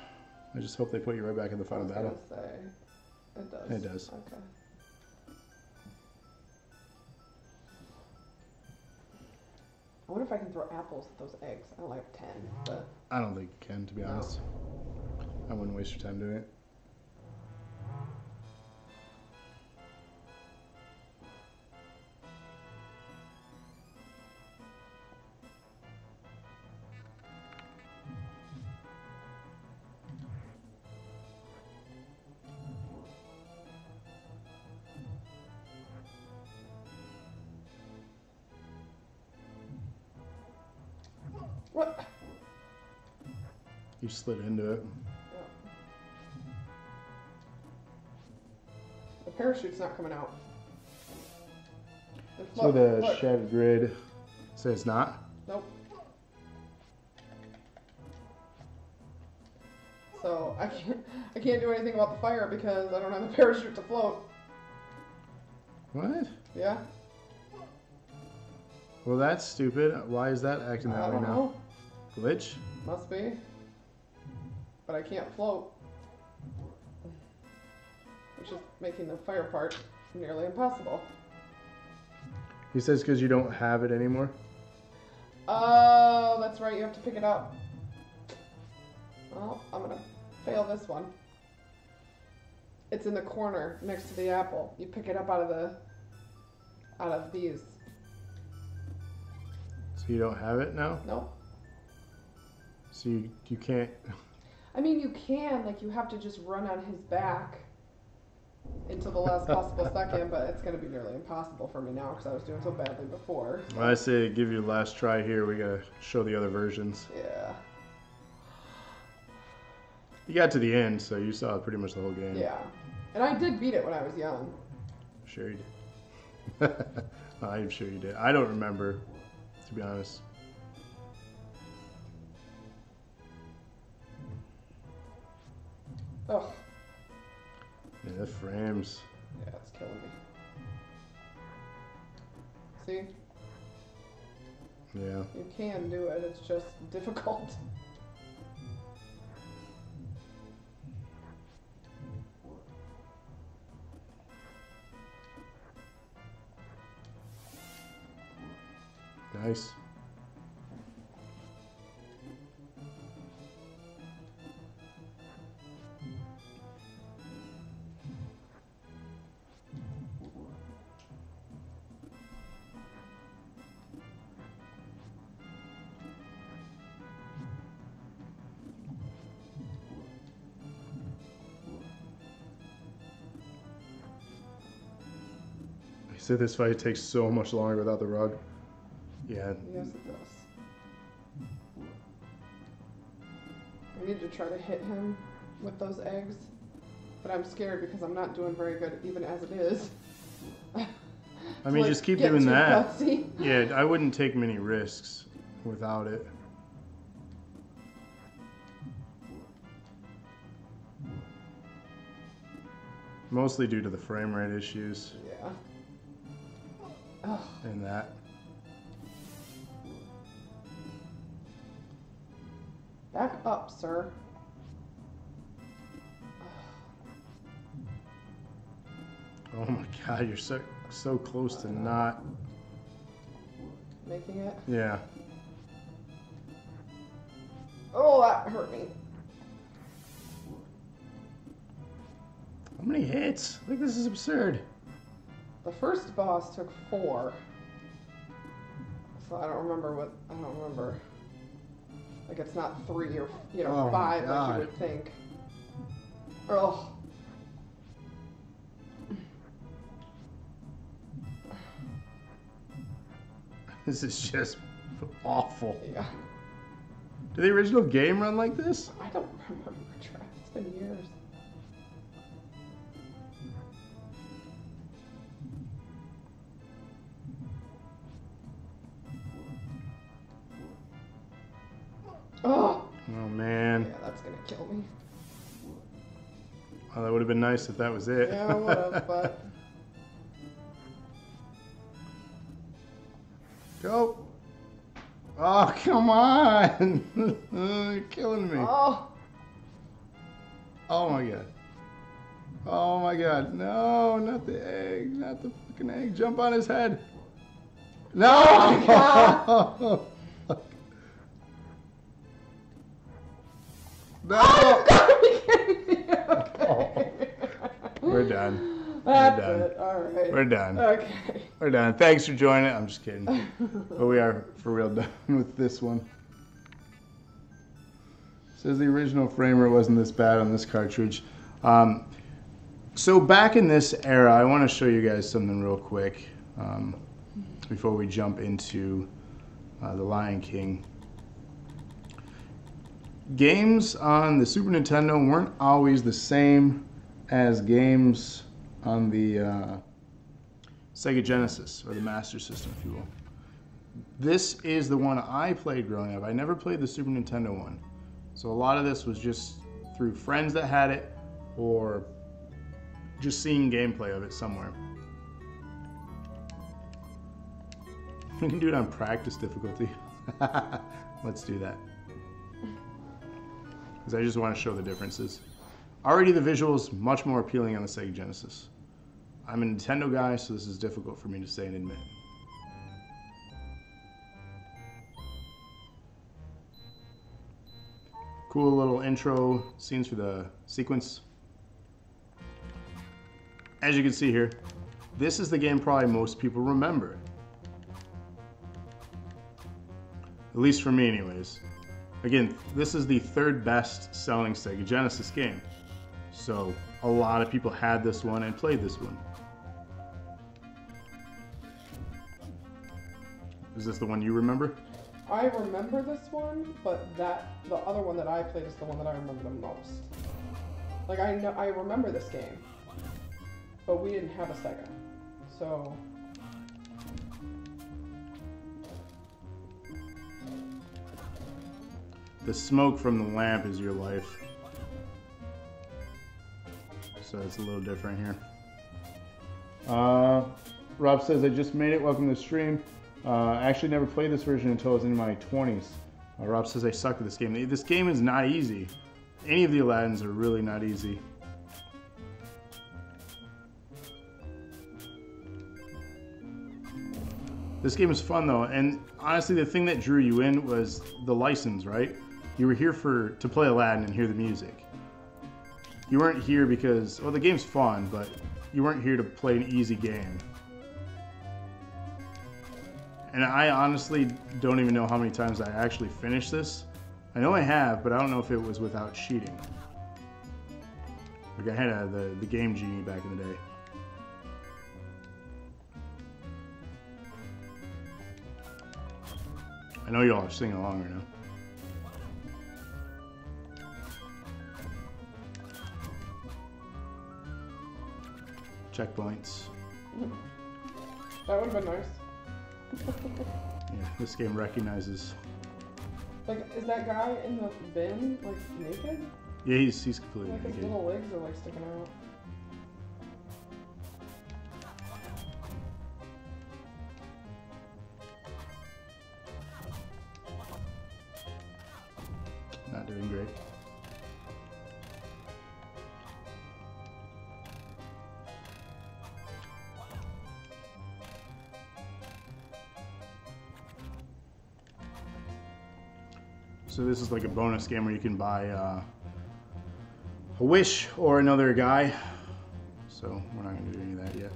I just hope they put you right back in the final battle. I was gonna say, it does. It does. Okay. I wonder if I can throw apples at those eggs. I only have 10, but I don't think you can, to be honest. I wouldn't waste your time doing it. what? You slid into it. The parachute's not coming out. So the shattered grid says not? Nope. So I can't do anything about the fire because I don't have the parachute to float. What? Yeah. Well, that's stupid. Why is that acting that I way don't now? know. Glitch? Must be. But I can't float. Which is making the fire part nearly impossible. He says because you don't have it anymore? Oh, that's right. You have to pick it up. Well, I'm going to fail this one. It's in the corner next to the apple. You pick it up out of these. So you don't have it now? Nope. So you can't... I mean, you can. Like, you have to just run on his back until the last possible second, but it's going to be nearly impossible for me now because I was doing so badly before. So. Well, I say give you the last try here. We got to show the other versions. Yeah. You got to the end, so you saw pretty much the whole game. Yeah. And I did beat it when I was young. Sure you did. I'm sure you did. I don't remember, to be honest. Ugh. Yeah, the frames. Yeah, it's killing me. See? Yeah. You can do it, it's just difficult. Nice. He said this fight takes so much longer without the rug. Yeah. Yes, it does. I need to try to hit him with those eggs, but I'm scared because I'm not doing very good even as it is. I mean, just keep doing that. Gutsy. Yeah, I wouldn't take many risks without it. Mostly due to the frame rate issues. Yeah. Ugh. And that. Back up, sir. Oh my god, you're so close to not. Making it? Yeah. Oh, that hurt me. How many hits? Like, this is absurd. The first boss took 4. So I don't remember. Like, it's not 3 or, you know, 5 like you would think. Oh. This is just awful. Yeah. Did the original game run like this? I don't remember, Trav. It's been years. Oh! Oh, man. Yeah, that's gonna kill me. Well, that would have been nice if that was it. Yeah, it would have, but... Go. Oh, come on. You're killing me. Oh! Oh, my God. Oh, my God. No, not the egg. Not the fucking egg. Jump on his head. No! Oh, God. No! Oh, okay. We're done. That's We're done. it. All right. We're done. Okay. We're done. Thanks for joining. I'm just kidding. But we are for real done with this one. Says the original framer wasn't this bad on this cartridge. So back in this era, I want to show you guys something real quick before we jump into The Lion King. Games on the Super Nintendo weren't always the same as games on the Sega Genesis, or the Master System, if you will. This is the one I played growing up. I never played the Super Nintendo one. So a lot of this was just through friends that had it, or just seeing gameplay of it somewhere. We can do it on practice difficulty. Let's do that. Because I just want to show the differences. Already the visuals much more appealing on the Sega Genesis. I'm a Nintendo guy, so this is difficult for me to say and admit. Cool little intro scenes for the sequence. As you can see here, this is the game probably most people remember. At least for me anyways. Again, this is the 3rd best selling Sega Genesis game. So a lot of people had this one and played this one. Is this the one you remember? I remember this one, but the other one that I played is the one that I remember the most. Like, I remember this game, but we didn't have a Sega, so... The smoke from the lamp is your life. So it's a little different here. Rob says, I just made it. Welcome to the stream. I actually never played this version until I was in my 20s. Rob says I suck at this game. This game is not easy. Any of the Aladdins are really not easy. This game is fun though, and honestly the thing that drew you in was the license, right? You were here to play Aladdin and hear the music. You weren't here because, well, the game's fun, but you weren't here to play an easy game. And I honestly don't even know how many times I actually finished this. I know I have, but I don't know if it was without cheating. Like I had the Game Genie back in the day. I know you all are singing along right now. Checkpoints. That would have been nice. Yeah, this game recognizes. Like, is that guy in the bin, like, naked? Yeah, he's completely Like, his naked. little legs are, like, sticking out. Not doing great. So this is like a bonus game where you can buy a wish or another guy. So we're not going to do any of that yet.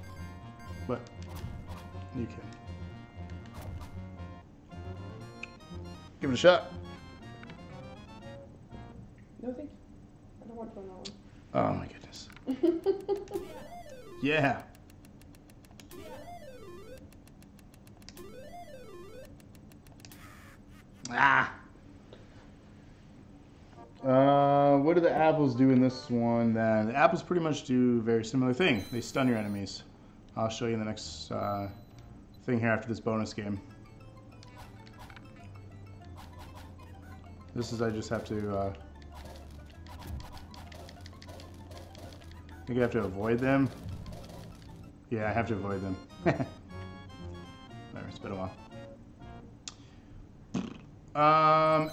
But you can. Give it a shot. No, thank you. I don't want to know. Oh my goodness. Yeah. Ah. What do the apples do in this one then? The apples pretty much do a very similar thing. They stun your enemies. I'll show you in the next thing here after this bonus game. This is, I just have to, I think I have to avoid them. Yeah, I have to avoid them. Whatever, it's been a while.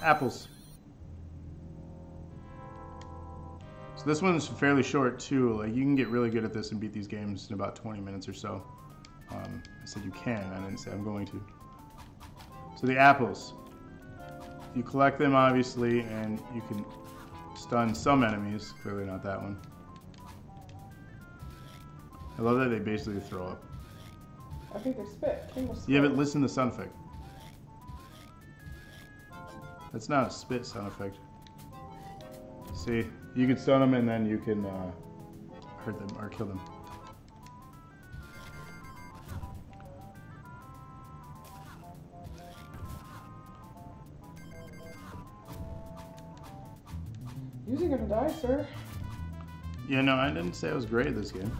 Apples. So this one's fairly short too. Like, you can get really good at this and beat these games in about 20 minutes or so. I said you can, I didn't say I'm going to. So the apples. You collect them, obviously, and you can stun some enemies. Clearly not that one. I love that they basically throw up. I think they spit. Yeah, but listen to the sound effect. That's not a spit sound effect. See, you can stun them and then you can hurt them or kill them. Using it to die, sir. Yeah, no, I didn't say I was great at this game.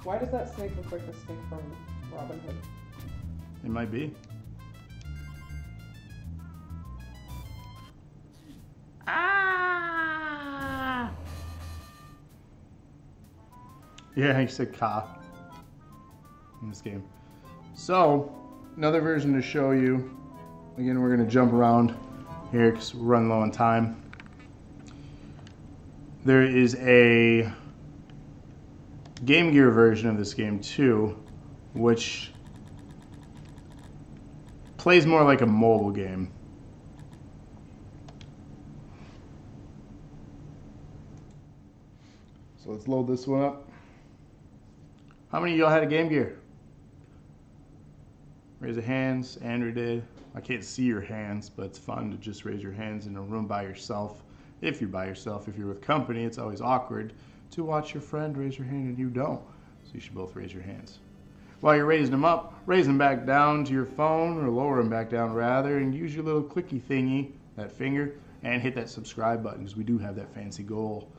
Why does that snake look like the snake from Robin Hood? It might be. Ah! Yeah, he said "ka" in this game. So, another version to show you. Again, we're going to jump around here because we're running low on time. There is a Game Gear version of this game too, which plays more like a mobile game. So let's load this one up. How many of y'all had a Game Gear? Raise your hands. Andrew did. I can't see your hands, but it's fun to just raise your hands in a room by yourself. If you're by yourself, if you're with company, it's always awkward to watch your friend raise your hand and you don't. So you should both raise your hands. While you're raising them up, raise them back down to your phone, or lower them back down rather, and use your little clicky thingy, that finger, and hit that subscribe button because we do have that fancy goal.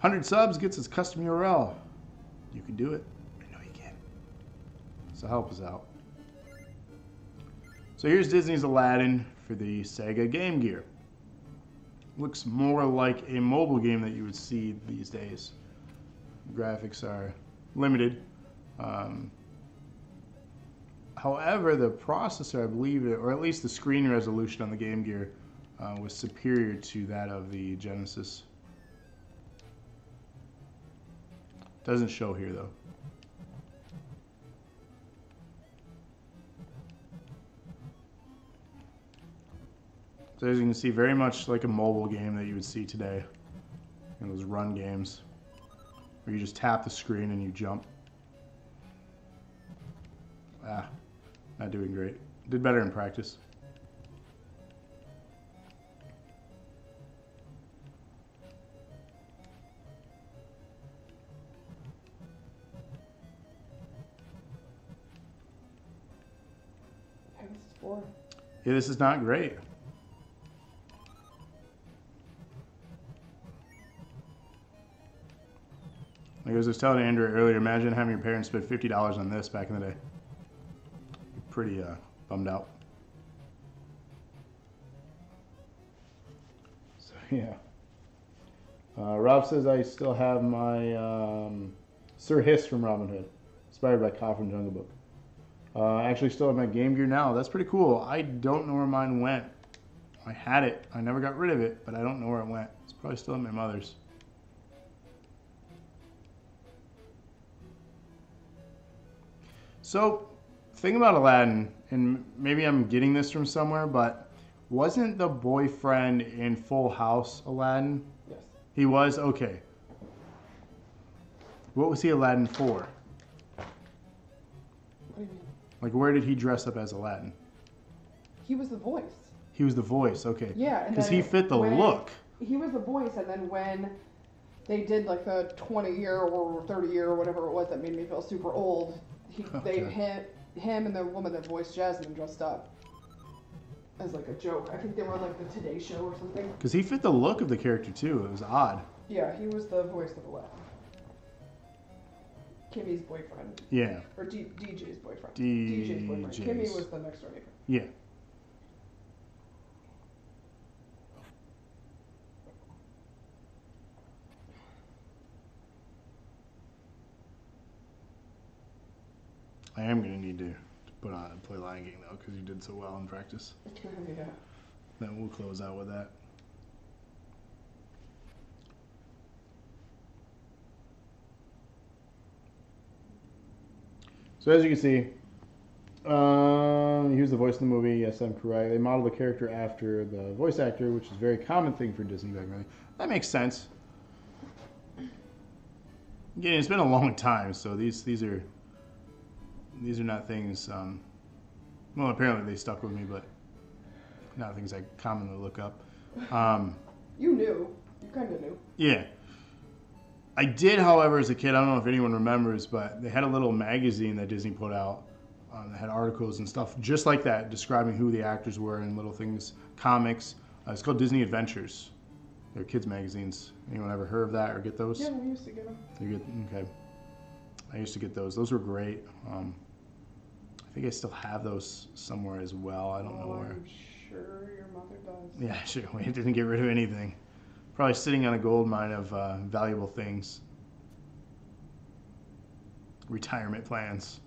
100 subs gets us custom URL. You can do it. I know you can. So help us out. So here's Disney's Aladdin for the Sega Game Gear. Looks more like a mobile game that you would see these days. Graphics are limited. However, the processor, I believe, or at least the screen resolution on the Game Gear was superior to that of the Genesis. Doesn't show here though. So as you can see, very much like a mobile game that you would see today. In those run games. Where you just tap the screen and you jump. Ah, not doing great. Did better in practice. Yeah, this is boring. Yeah, this is not great. Like I was just telling Andrew earlier, imagine having your parents spend $50 on this back in the day. Pretty bummed out. So yeah. Rob says I still have my Sir Hiss from Robin Hood, inspired by Ka from Jungle Book. I actually still have my Game Gear now. That's pretty cool. I don't know where mine went. I had it. I never got rid of it, but I don't know where it went. It's probably still at my mother's. So, thing about Aladdin, and maybe I'm getting this from somewhere, but Wasn't the boyfriend in Full House Aladdin? Yes. He was? Okay. What was he Aladdin for? What do you mean? Like, where did he dress up as Aladdin? He was the voice. He was the voice, okay. Yeah. Because he fit the look. He was the voice, and then when they did like the 20-year or 30-year or whatever it was that made me feel super old, him and the woman that voiced Jasmine dressed up as like a joke. I think they were like the Today Show or something. Because he fit the look of the character too. It was odd. Yeah, he was the voice of Aladdin. Kimmy's boyfriend. Yeah. Or DJ's boyfriend. DJ's. DJ's boyfriend. Kimmy was the next door neighbor. Yeah. I am going to need to play Lion King though, because you did so well in practice. Yeah. Then we'll close out with that. So as you can see, he was the voice of the movie. Yes, I'm correct. They modeled the character after the voice actor, which is a very common thing for Disney back then. That makes sense. Again, it's been a long time, so these are not things. Well, apparently they stuck with me, but not things I commonly look up. You knew. You kind of knew. Yeah. I did, however, as a kid, I don't know if anyone remembers, but they had a little magazine that Disney put out that had articles and stuff just like that, describing who the actors were and little things, comics. It's called Disney Adventures. They're kids' magazines. Anyone ever heard of that or get those? Yeah, we used to get them. Okay. I used to get those. Those were great. I think I still have those somewhere as well. I don't know where. I'm sure your mother does. Yeah, sure. We didn't get rid of anything. Probably sitting on a gold mine of valuable things. Retirement plans.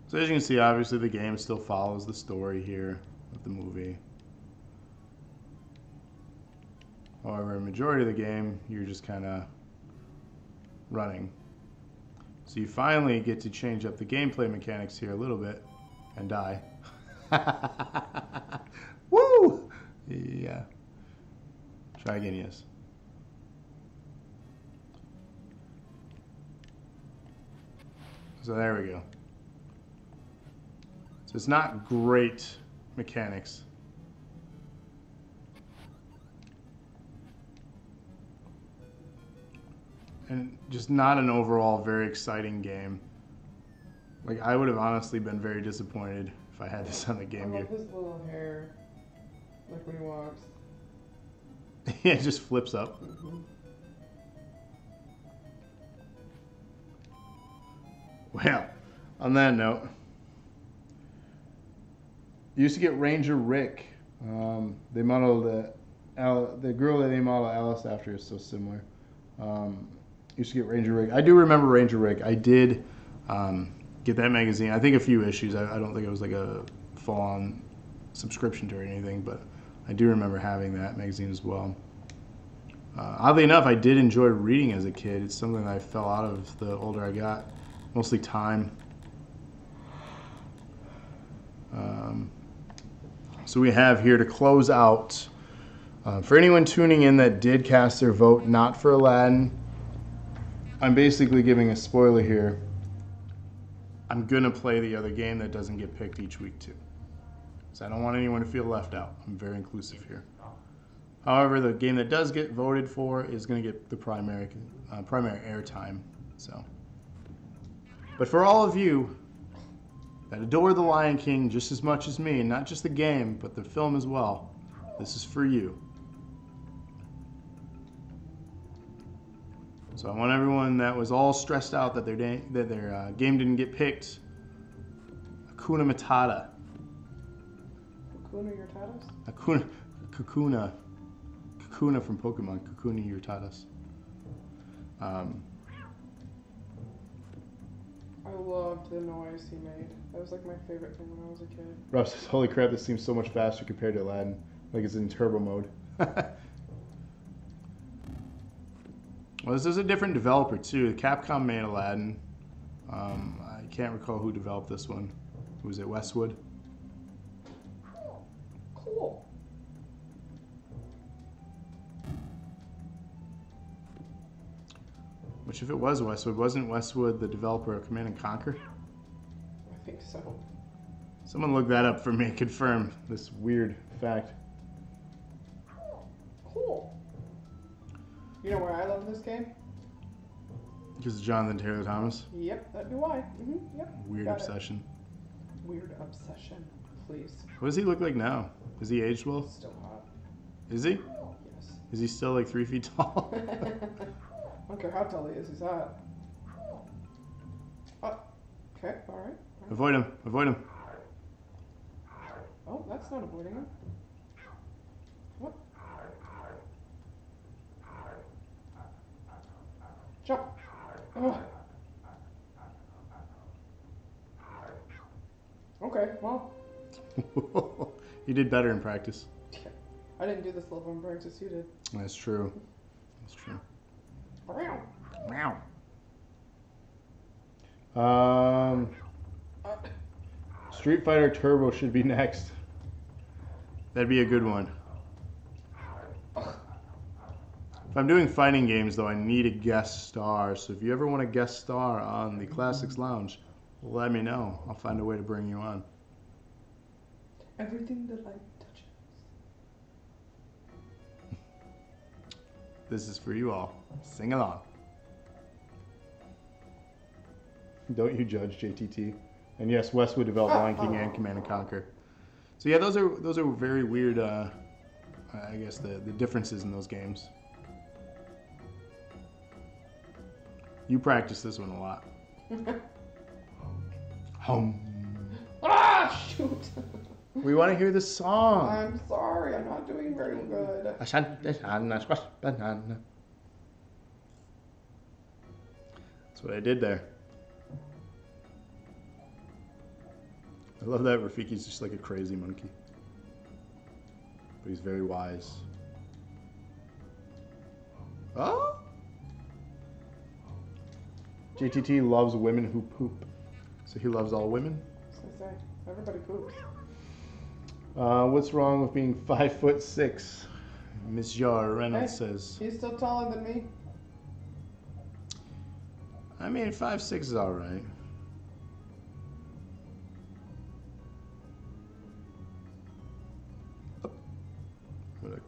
So as you can see, obviously the game still follows the story here of the movie. However, a majority of the game, you're just kind of running. So you finally get to change up the gameplay mechanics here a little bit and die. Woo! Yeah. Try again, yes. So there we go. So it's not great mechanics. And just not an overall very exciting game. Like, I would have honestly been very disappointed if I had this on the Game Gear. I love his little hair, like when he walks. Yeah, it just flips up. Mm-hmm. Well, on that note, you used to get Ranger Rick. They modeled the girl that they modeled Alice after is so similar. Used to get Ranger Rick. I do remember Ranger Rick. I did get that magazine. I think a few issues. I don't think it was like a full-on subscription to it or anything, but I do remember having that magazine as well. Oddly enough, I did enjoy reading as a kid. It's something that I fell out of the older I got. Mostly time. So we have here to close out. For anyone tuning in that did cast their vote not for Aladdin, I'm basically giving a spoiler here. I'm going to play the other game that doesn't get picked each week too. So I don't want anyone to feel left out. I'm very inclusive here. However, the game that does get voted for is going to get the primary airtime. So, but for all of you that adore The Lion King just as much as me, and not just the game, but the film as well, this is for you. So I want everyone that was all stressed out that their game didn't get picked. Hakuna Matata. Hakuna Yurtadas? Kakuna from Pokemon. Kakuna Yurtadas. I loved the noise he made. That was like my favorite thing when I was a kid. Rob says, holy crap, this seems so much faster compared to Aladdin. Like it's in turbo mode. Well, this is a different developer too. Capcom made Aladdin. I can't recall who developed this one. Was it Westwood? Cool. Which, if it was Westwood, wasn't Westwood the developer of Command and Conquer? I think so. Someone look that up for me. Confirm this weird fact. Cool. You know why I love this game? Because of Jonathan Taylor Thomas. Yep, that'd be why. Yep. Weird Got obsession. It. Weird obsession. Please. What does he look like now? Is he aged well? Still hot. Is he? Yes. Is he still like 3 feet tall? I don't care how tall he is, he's hot. Oh, okay, alright. Avoid him. Avoid him. Oh, that's not avoiding him. What? Jump. Oh. Okay, well. You did better in practice. I didn't do this level in practice, you did. That's true. That's true. Meow. Street Fighter Turbo should be next. That'd be a good one. If I'm doing fighting games, though, I need a guest star. So if you ever want a guest star on the Classics Lounge, let me know. I'll find a way to bring you on. Everything the light touches. This is for you all. Sing along. Don't you judge, JTT. And yes, Westwood developed Lion King and Command and Conquer. So yeah, those are very weird. I guess the differences in those games. You practice this one a lot. Home. Ah, shoot! We want to hear the song. I'm sorry, I'm not doing very good. That's what I did there. I love that Rafiki's just like a crazy monkey. But he's very wise. Oh? JTT loves women who poop. So he loves all women? As I say, everybody poops. What's wrong with being 5'6"? Miss Yar Reynolds says. He's still taller than me. I mean, 5'6" is alright.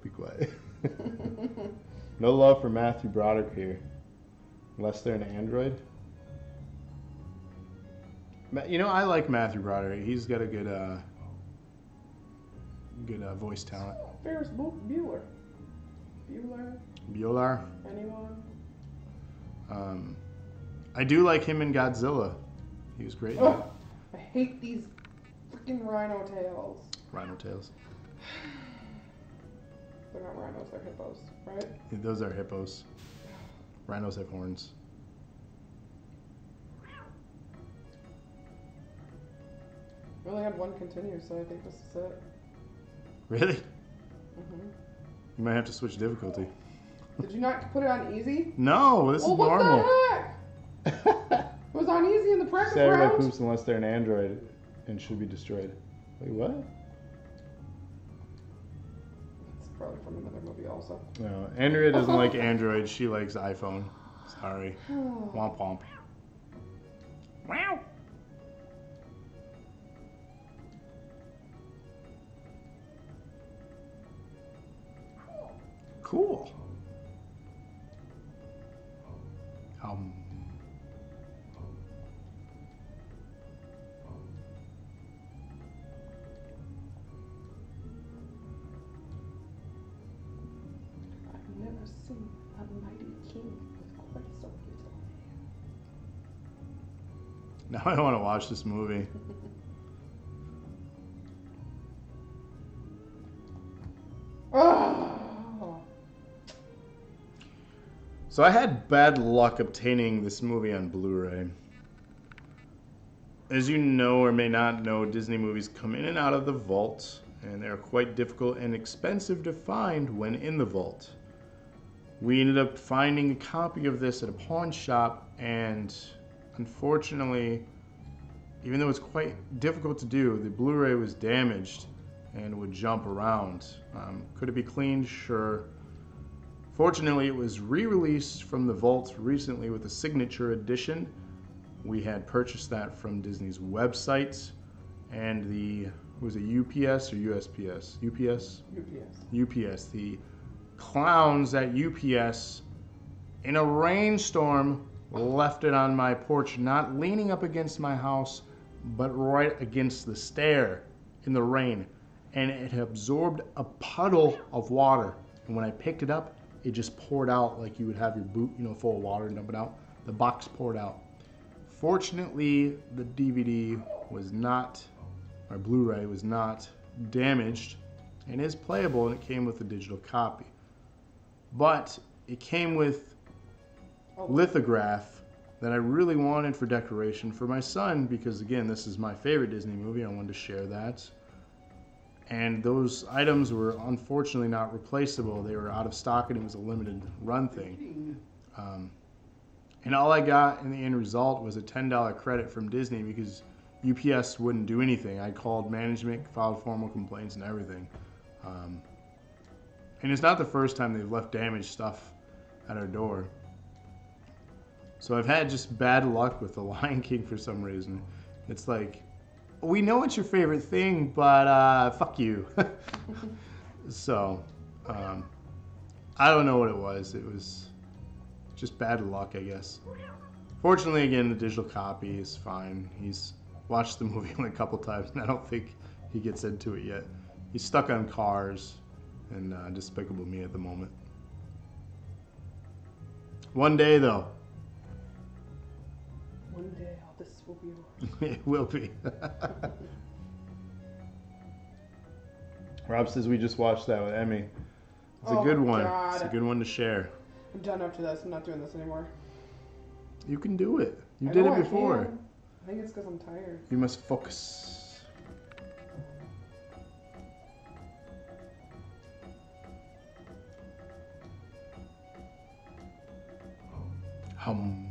Be quiet. No love for Matthew Broderick here. Unless they're an android. You know, I like Matthew Broderick. He's got a good voice talent. Ferris Bueller. Bueller. Anyone? I do like him in Godzilla. He was great. Oh, I hate these freaking rhino tails. Rhino tails. They're not rhinos, they're hippos, right? Yeah, those are hippos. Rhinos have horns. We only had one continue, so I think this is it. Really? Mm-hmm. You might have to switch difficulty. Did you not put it on easy? No, this is normal. What the heck? It was on easy in the practice Saturday round. poops unless they're an android and should be destroyed. Wait, what? It's probably from another movie also. No, Andrea doesn't like Android. She likes iPhone. Sorry. Womp womp. Wow. Cool. I've never seen a mighty king with quite so little Now I want to watch this movie. Oh. So I had bad luck obtaining this movie on Blu-ray. As you know or may not know, Disney movies come in and out of the vault, and they're quite difficult and expensive to find when in the vault. we ended up finding a copy of this at a pawn shop, and unfortunately, even though it's quite difficult to do, the Blu-ray was damaged and would jump around. Could it be cleaned? Sure. Fortunately, it was re-released from the vault recently with a signature edition. We had purchased that from Disney's website, and was it UPS or USPS? UPS? UPS. The clowns at UPS, in a rainstorm, left it on my porch, not leaning up against my house, but right against the stair in the rain. And it absorbed a puddle of water. And when I picked it up, it just poured out like you would have your boot, full of water and dump it out. The box poured out. Fortunately, the DVD was not, or Blu-ray was not damaged and is playable, and it came with a digital copy. But it came with lithograph that I really wanted for decoration for my son, because again, this is my favorite Disney movie. I wanted to share that. And those items were unfortunately not replaceable. They were out of stock, and it was a limited run thing. And all I got in the end result was a $10 credit from Disney, because UPS wouldn't do anything. I called management, filed formal complaints and everything. And it's not the first time they've left damaged stuff at our door. So I've had just bad luck with The Lion King for some reason. It's like, we know it's your favorite thing, but fuck you. So, I don't know what it was. It was just bad luck, I guess. Fortunately, again, the digital copy is fine. He's watched the movie only a couple times, and I don't think he gets into it yet. He's stuck on Cars and Despicable Me at the moment. One day, though. One day, all this will be yours. It will be. Rob says we just watched that with Emmy. It's a good one. God. It's a good one to share. I'm done after this. I'm not doing this anymore. You can do it. You did it before. I think it's because I'm tired. You must focus. Okay.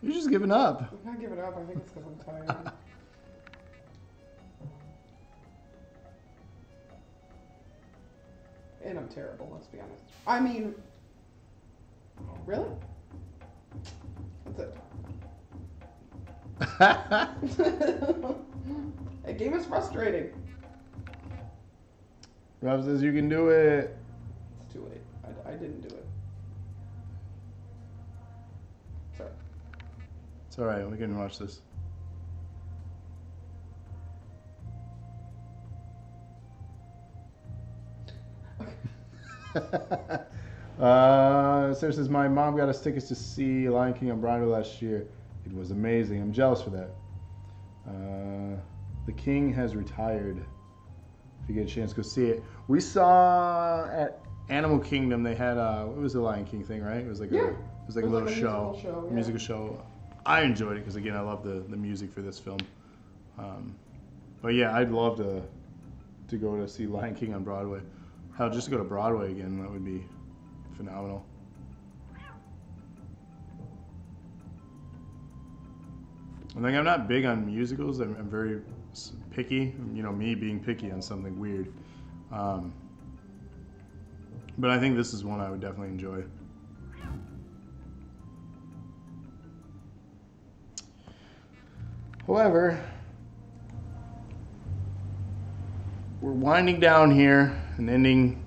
You're just giving up. I'm not giving up. I think it's because I'm tired. And I'm terrible, let's be honest. I mean, really? That's it. That game is frustrating. Rob says you can do it. It's too late. I didn't do it. Sorry. It's alright, we can watch this. Sarah says, my mom got us tickets to see Lion King on Broadway last year. It was amazing. I'm jealous for that. The King has retired. If you get a chance, go see it. We saw at Animal Kingdom, they had it was a Lion King thing, right? It was like a little show, musical show. I enjoyed it because again, I love the music for this film. But yeah, I'd love to go to see Lion King on Broadway. Hell, just to go to Broadway again, that would be phenomenal. And like, I'm not big on musicals. I'm very picky. Me being picky on something weird. But I think this is one I would definitely enjoy. However, we're winding down here and ending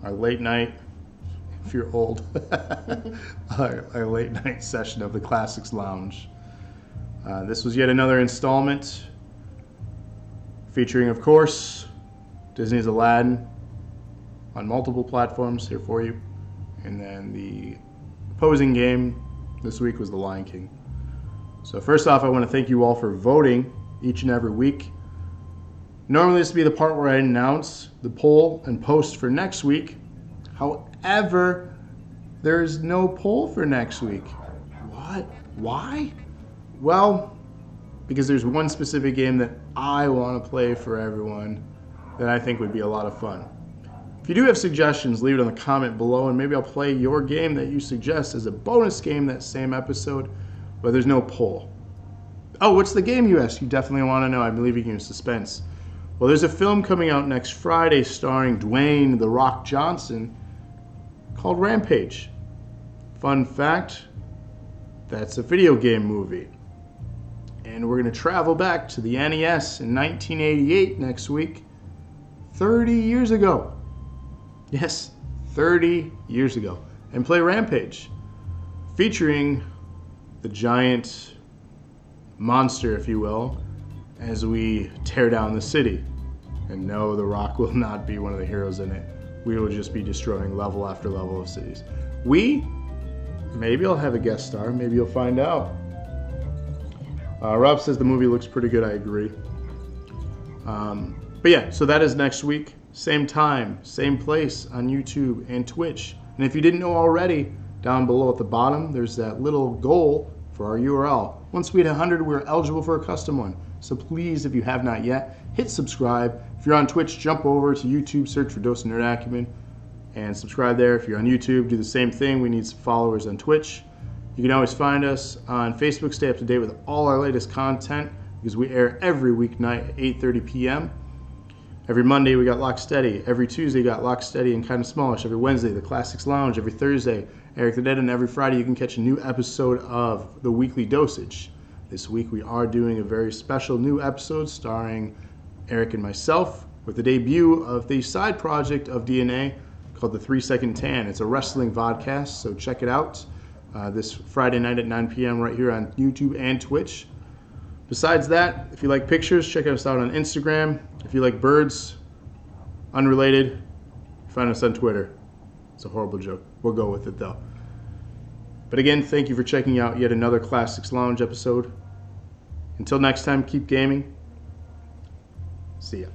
our late night, if you're old, our late night session of the Classics Lounge. This was yet another installment featuring, of course, Disney's Aladdin on multiple platforms here for you. And then the opposing game this week was The Lion King. So first off, I want to thank you all for voting each and every week. Normally this would be the part where I announce the poll and post for next week. However, there's no poll for next week. What? Why? Well, because there's one specific game that I want to play for everyone that I think would be a lot of fun. If you do have suggestions, leave it in the comment below, and maybe I'll play your game that you suggest as a bonus game that same episode, but there's no poll. Oh, what's the game, you ask? You definitely want to know. I'm leaving you in suspense. Well, there's a film coming out next Friday starring Dwayne "The Rock" Johnson called Rampage. Fun fact, that's a video game movie. And we're going to travel back to the NES in 1988 next week, 30 years ago. Yes, 30 years ago. And play Rampage, featuring the giant monster, if you will, as we tear down the city. And no, The Rock will not be one of the heroes in it. We will just be destroying level after level of cities. Maybe I'll have a guest star. Maybe you'll find out. Rob says the movie looks pretty good. I agree. But yeah, so that is next week. Same time, same place on YouTube and Twitch. And if you didn't know already, down below at the bottom, there's that little goal for our URL. Once we hit 100, we're eligible for a custom one. So please, if you have not yet, hit subscribe. If you're on Twitch, jump over to YouTube, search for Dose of Nerd Acumen, and subscribe there. If you're on YouTube, do the same thing. We need some followers on Twitch. You can always find us on Facebook. Stay up to date with all our latest content because we air every weeknight at 8:30 p.m. Every Monday we got Lock Steady. Every Tuesday we got Lock Steady and Kind of Smallish. Every Wednesday the Classics Lounge. Every Thursday Eric the Dead. And every Friday you can catch a new episode of the Weekly Dosage. This week we are doing a very special new episode starring Eric and myself with the debut of the side project of DNA called the 3 Second Tan. It's a wrestling vodcast, so check it out this Friday night at 9 p.m. right here on YouTube and Twitch. Besides that, if you like pictures, check us out on Instagram. If you like birds, unrelated, find us on Twitter. It's a horrible joke. We'll go with it though. But again, thank you for checking out yet another Classics Lounge episode. Until next time, keep gaming. See ya.